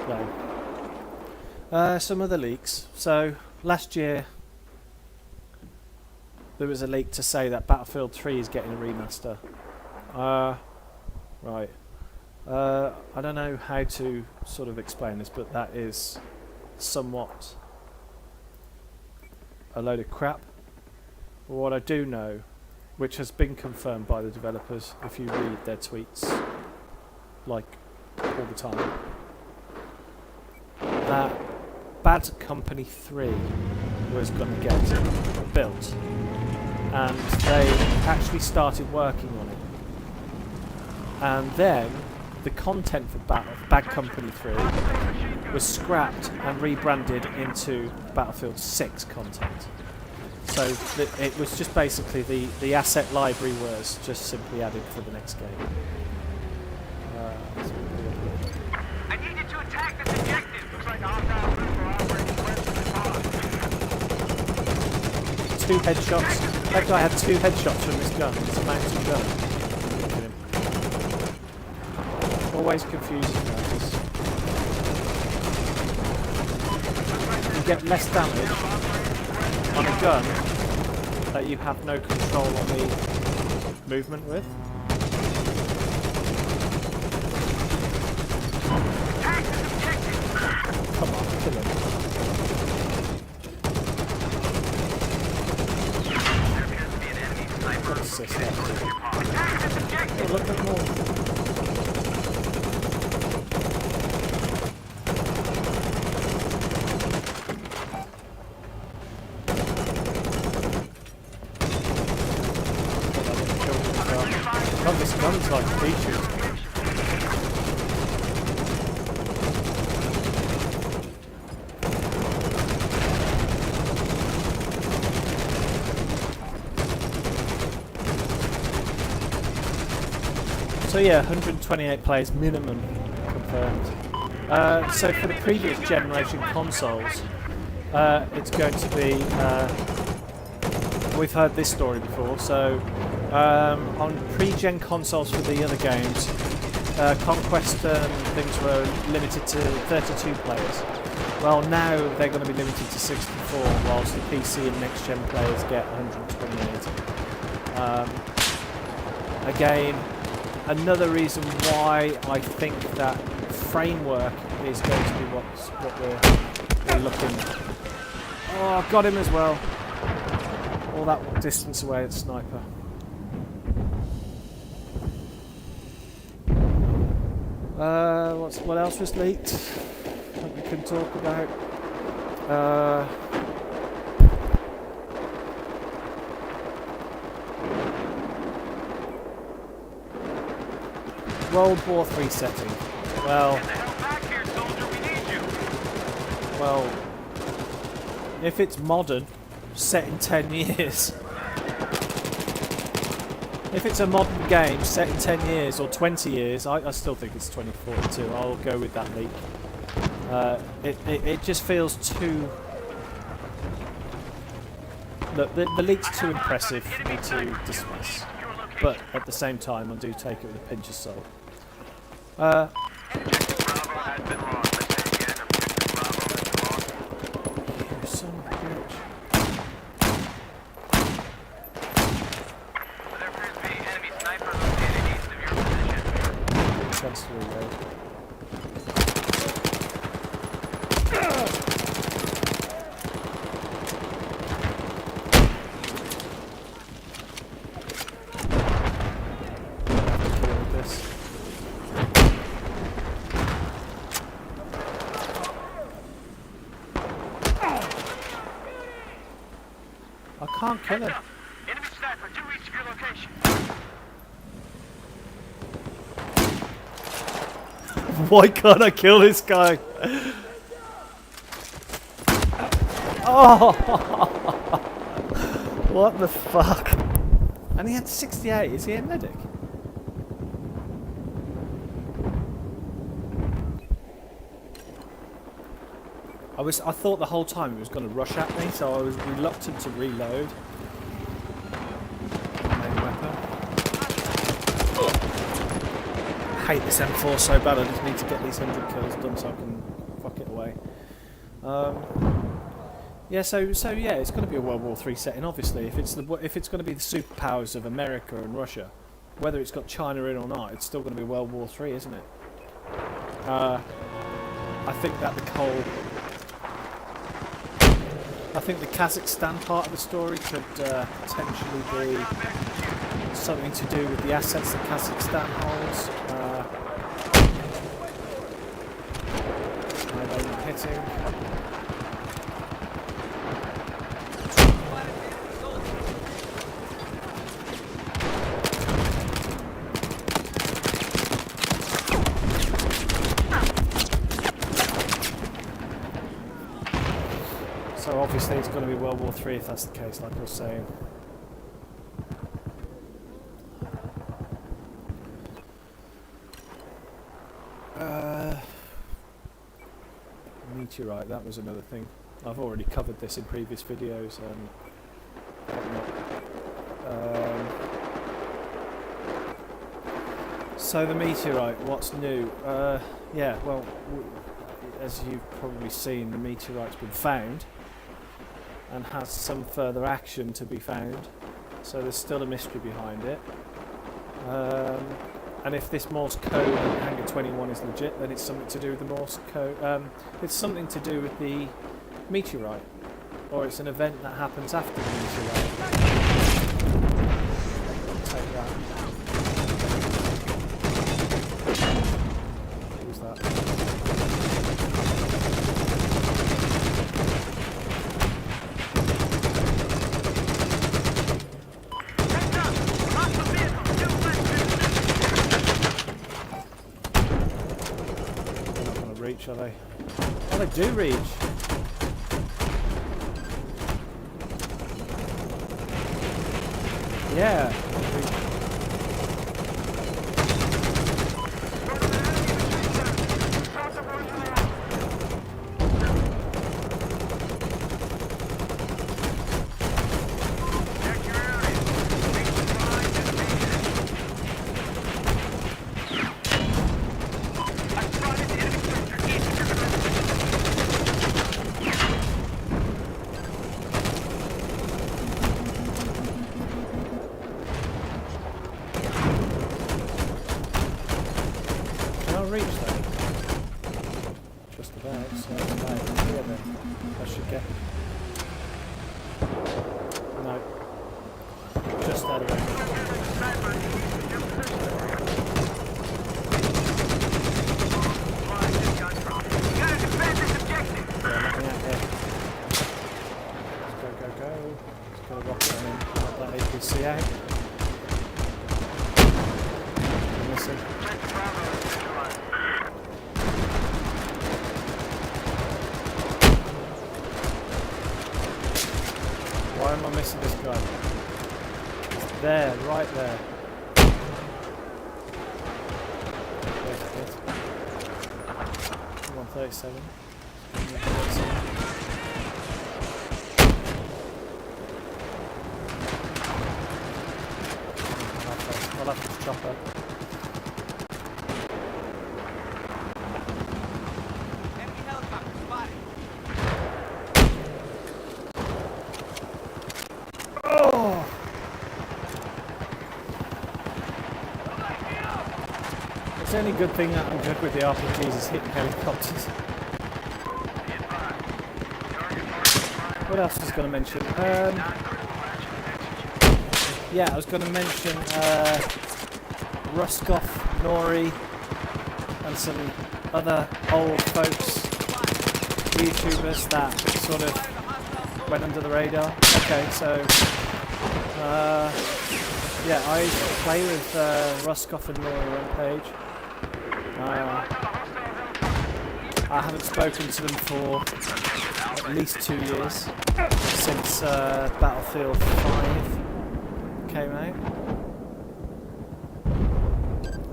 play. Some other leaks. So last year there was a leak to say that Battlefield 3 is getting a remaster. Right. I don't know how to sort of explain this, but that is somewhat a load of crap. But what I do know, which has been confirmed by the developers if you read their tweets, like all the time, that Bad Company 3 was going to get built, and they actually started working on it. And then the content for Bad Company 3 was scrapped and rebranded into Battlefield 6 content. So it was just basically the asset library was just simply added for the next game. I need you to attack this objective. Looks like a hostile group are operating west of the 2 headshots. That guy had 2 headshots from this gun. It's a mountain gun. Always confusing about this. You get less damage on a gun that you have no control on the movement with. Come on, kill him. What assist that? Oh, look at more. God, this gun's like features. So yeah, 128 players minimum confirmed. So for the previous generation consoles, it's going to be. We've heard this story before. So on pre-gen consoles for the other games, Conquest things were limited to 32 players. Well, now they're going to be limited to 64, whilst the PC and next-gen players get 128. Again, another reason why I think that framework is going to be what we're looking. Oh, got him as well. All that distance away at sniper. What else was leaked that we can talk about? World War III setting. Well, if it's modern, set in 10 years. If it's a modern game set in 10 years or 20 years, I still think it's 2042. I'll go with that leak. It just feels too... Look, the leak's too impressive for me to dismiss. But at the same time, I do take it with a pinch of salt. You son of a bitch. Chance to reload. I can't kill him. Enemy sniper, due east of your location. Why can't I kill this guy? Oh! What the fuck? And he had 68. Is he a medic? I thought the whole time he was going to rush at me, so I was reluctant to reload. Main weapon. I hate this M4 so bad. I just need to get these 100 kills done so I can fuck it away. Yeah, so yeah, it's going to be a World War III setting. Obviously, if it's going to be the superpowers of America and Russia, whether it's got China in or not, it's still going to be World War III, isn't it? I think that I think the Kazakhstan part of the story could potentially be something to do with the assets that Kazakhstan holds. I don't know, hitting. So obviously it's going to be World War III if that's the case, like I was saying. Meteorite, that was another thing. I've already covered this in previous videos. So the meteorite, what's new? Yeah, well, as you've probably seen, the meteorite's been found. and has some further action to be found. So there's still a mystery behind it. And if this Morse code in Hangar 21 is legit, then it's something to do with the Morse code. It's something to do with the meteorite, or it's an event that happens after the meteorite. Take that. Who's that? Reach, are they? Oh, they do reach. Yeah. Reach that. Just about, so about here then. I should get. No. Just out of range. Go. Just got a rocket on him. Got that APC out. Missing. Why am I missing this guy? It's there, right there. 137. I'll have to chop up. The only good thing that I'm good with the RPGs is hitting helicopters. What else was I going to mention? Yeah, I was going to mention Ruskoff, Nori, and some other old folks, YouTubers that sort of went under the radar. Okay, so yeah, I used to play with Ruskoff and Nori on page. I haven't spoken to them for at least 2 years, since Battlefield 5 came out.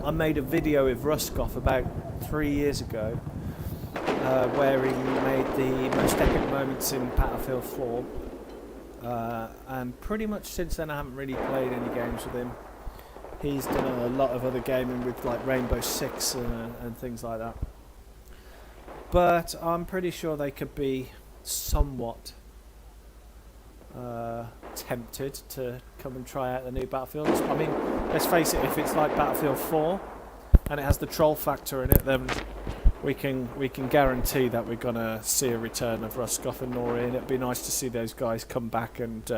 I made a video with Ruskoff about 3 years ago, where he made the most epic moments in Battlefield 4. And pretty much since then I haven't really played any games with him. He's done a lot of other gaming with like Rainbow Six and things like that. But I'm pretty sure they could be somewhat tempted to come and try out the new Battlefield. I mean, let's face it, if it's like Battlefield 4 and it has the troll factor in it, then we can guarantee that we're gonna see a return of Ruskoff and Nori, and it'd be nice to see those guys come back and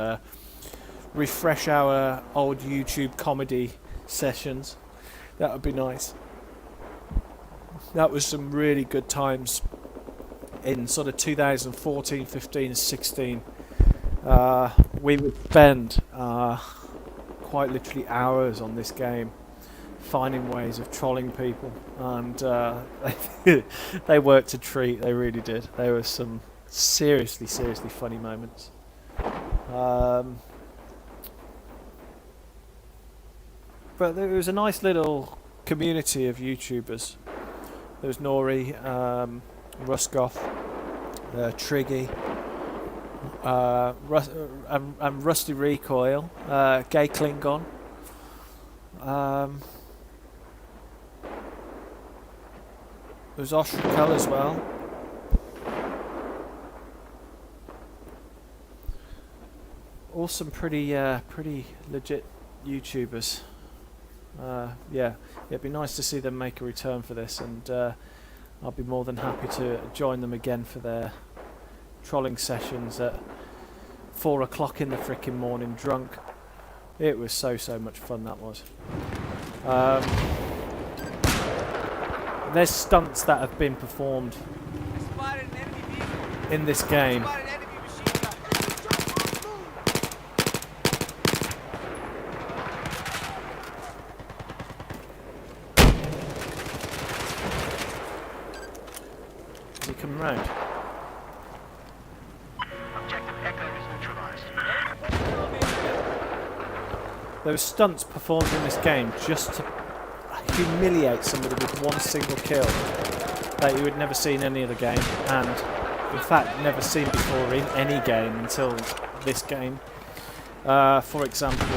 refresh our old YouTube comedy sessions. That would be nice. That was some really good times in sort of 2014, 15, 16. We would spend quite literally hours on this game, finding ways of trolling people, and they worked a treat. They really did. There were some seriously funny moments. But there was a nice little community of YouTubers. There was Nori, Ruskoff, Triggy, and Rusty Recoil, Gay Klingon. There was Oshrakal as well. all some pretty legit YouTubers. Yeah, it'd be nice to see them make a return for this, and I'll be more than happy to join them again for their trolling sessions at 4 o'clock in the frickin' morning, drunk. It was so much fun, that was. There's stunts that have been performed in this game. Is he coming round? Objective Echo is neutralized. There were stunts performed in this game just to humiliate somebody with one single kill that you had never seen in any other game, and in fact never seen before in any game until this game. For example,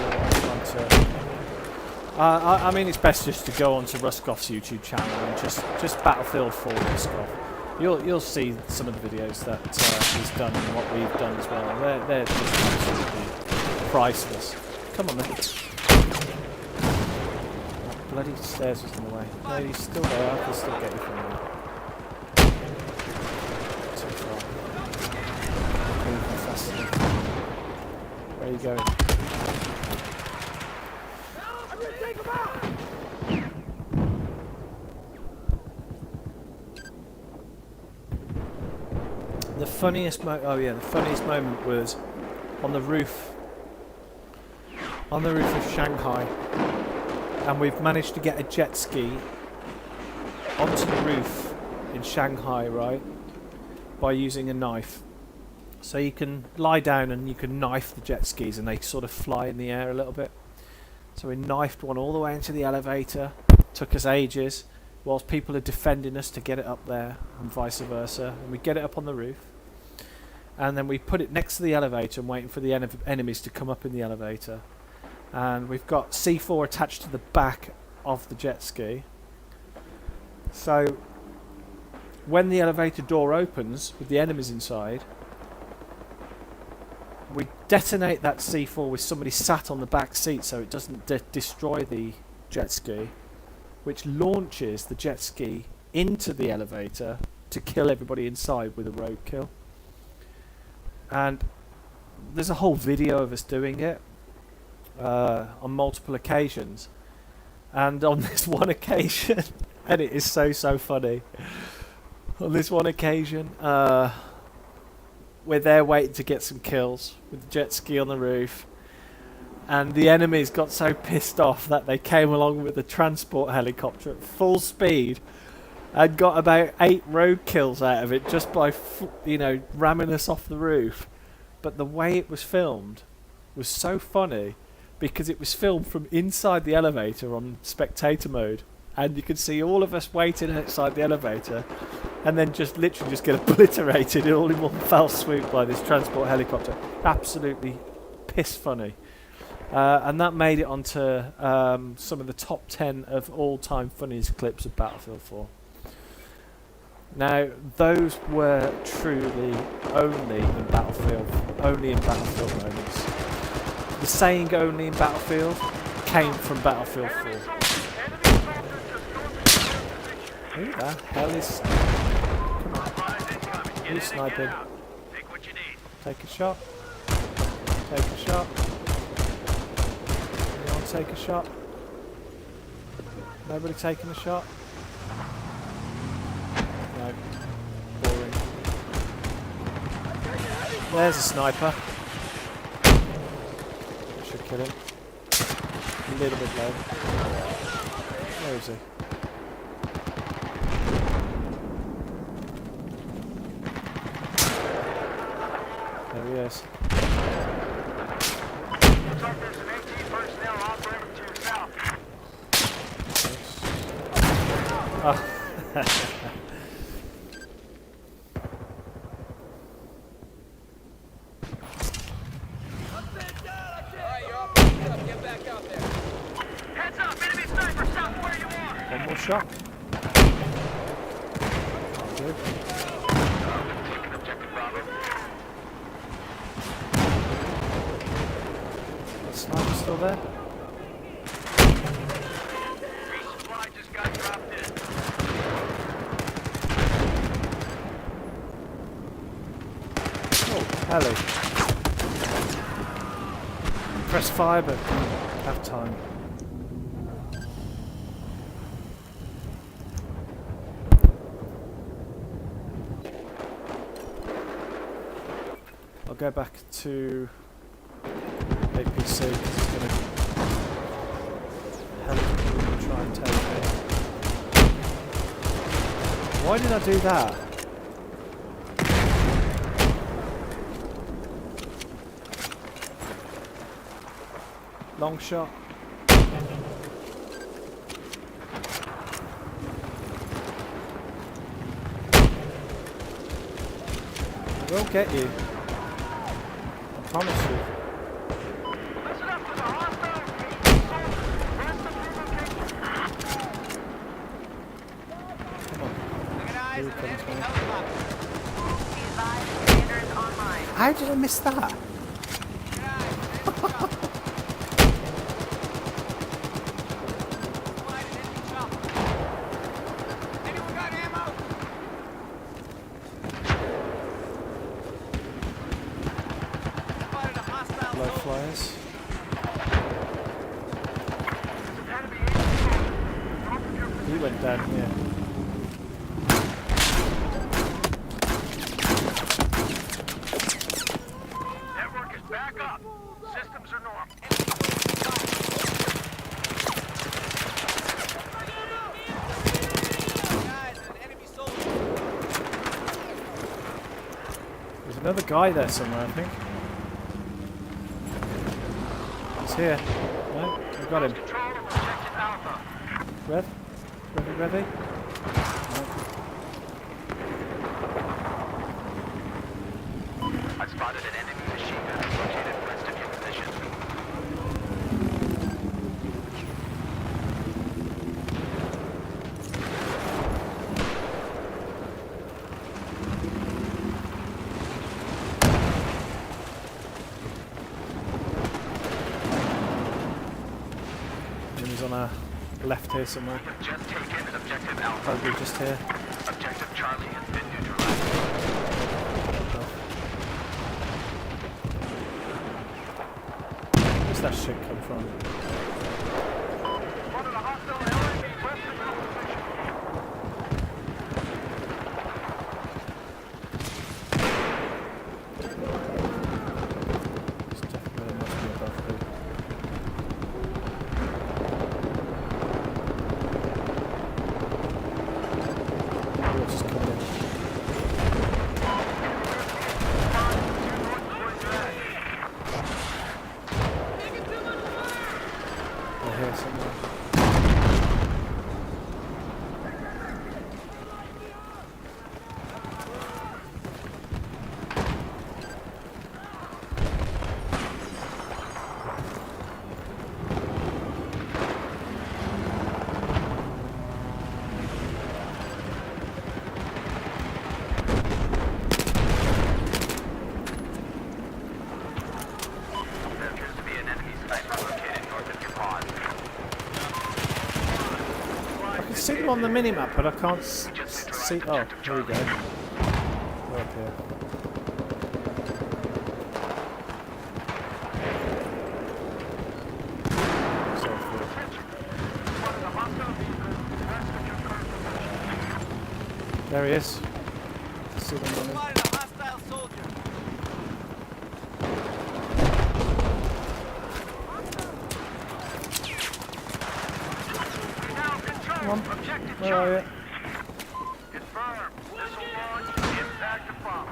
I mean, it's best just to go onto Ruskoff's YouTube channel and just Battlefield 4 Ruskoff. You'll see some of the videos that he's done and what we've done as well. They're just absolutely priceless. Come on then. That bloody stairs was in the way. No, he's still there. I can still get you from there. Too far. Moving fast enough. Where are you going? I'm gonna take him out! The funniest the funniest moment was on the roof of Shanghai, and we've managed to get a jet ski onto the roof in Shanghai, right, by using a knife. So you can lie down and you can knife the jet skis and they sort of fly in the air a little bit. So we knifed one all the way into the elevator. Took us ages whilst people are defending us to get it up there, and vice versa. And we get it up on the roof, and then we put it next to the elevator and waiting for the enemies to come up in the elevator. And we've got C4 attached to the back of the jet ski. So when the elevator door opens with the enemies inside, we detonate that C4 with somebody sat on the back seat so it doesn't destroy the jet ski, which launches the jet ski into the elevator to kill everybody inside with a road kill. And there's a whole video of us doing it on multiple occasions. And on this one occasion, and it is so funny, on this one occasion, we're there waiting to get some kills with the jet ski on the roof, and the enemies got so pissed off that they came along with the transport helicopter at full speed and got about 8 road kills out of it just by ramming us off the roof. But the way it was filmed was so funny because it was filmed from inside the elevator on spectator mode, and you could see all of us waiting outside the elevator and then just literally just get obliterated all in one fell swoop by this transport helicopter. Absolutely piss funny. And that made it onto some of the top 10 of all-time funniest clips of Battlefield 4. Now, those were truly only in Battlefield moments. The saying "only in Battlefield" came from Battlefield 4. Who the hell is... Come on. Who's sniping? Take a shot. Take a shot. Anyone take a shot? Nobody taking a shot? No. Boring. There's a sniper. Should kill him. A little bit low. Where is he? There he is. Oh. One more shot. Good. Sniper still there? Resupply just got dropped in. Oh, heli. Press fire, but have time. I'll go back to APC because it's going to help me try and take it. Why did I do that? Long shot. I will get you. I promise you. Listen up to the hostile rest of your location. Come on. Here he comes, man. Be advised, commander is online. How did I miss that? Low flyers. He went down here. Network is back up. Systems are normal. There's another guy there somewhere, I think. He's here. No, we've got him. Control of objective Alpha. Rev? Ready? I spotted an enemy machine gun located west of your position. He's on our left here somewhere. Just taken objective Alpha. Probably just here. Objective Charlie has been neutralized. Where's that shit come from? One of the hostile LAV west of your position. It's definitely must be above here. Oh, it's just coming in. They're here somewhere. There appears to be an enemy sniper located north of your pod. I can see them on the minimap, but I can't see. Oh, here we go. We're up here. Sorry for it. One of the hostile vehicles west of your current position. There he is. See them running. We now control Come on. objective Where are Charlie. you? Confirmed. Missile launch. Impact of bomb.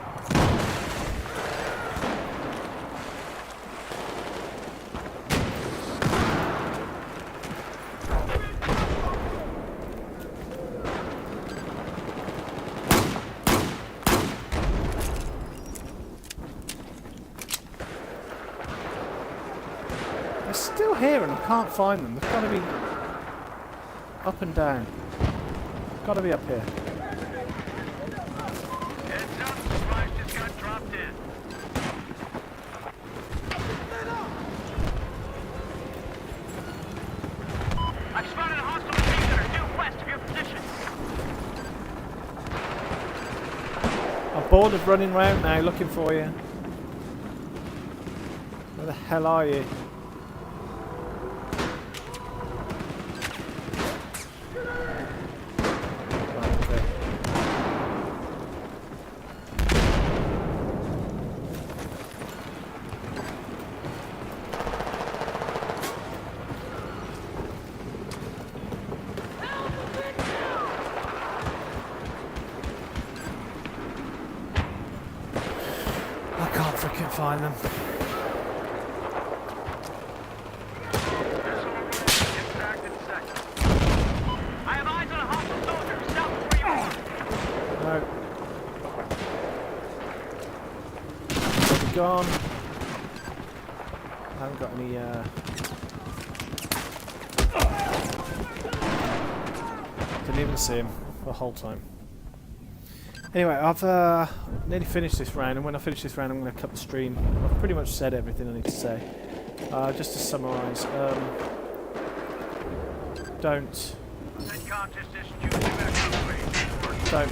They're still here and I can't find them. They've got to be up and down. Got to be up here. Heads up. Supplies just got dropped in. I've spotted a hostile machine gunner due west of your position. I'm bored of running around now looking for you. Where the hell are you? Right, okay. I can't freaking find them. I have eyes on a hostile soldier south of where you are. No. They're gone. I haven't got any. Didn't even see him the whole time. Anyway, I've nearly finished this round, and when I finish this round, I'm going to cut the stream. I've pretty much said everything I need to say. Just to summarise, don't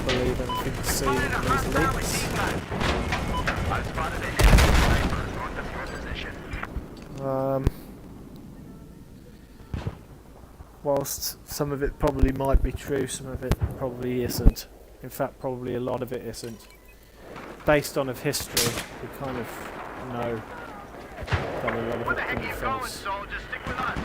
believe everything you see in these leaks. I've spotted an enemy sniper north of your position. Whilst some of it probably might be true, some of it probably isn't. In fact, probably a lot of it isn't. Based on of history, we kind of know that a lot of Where it the heck are can be you going, false. soldier? Stick with us.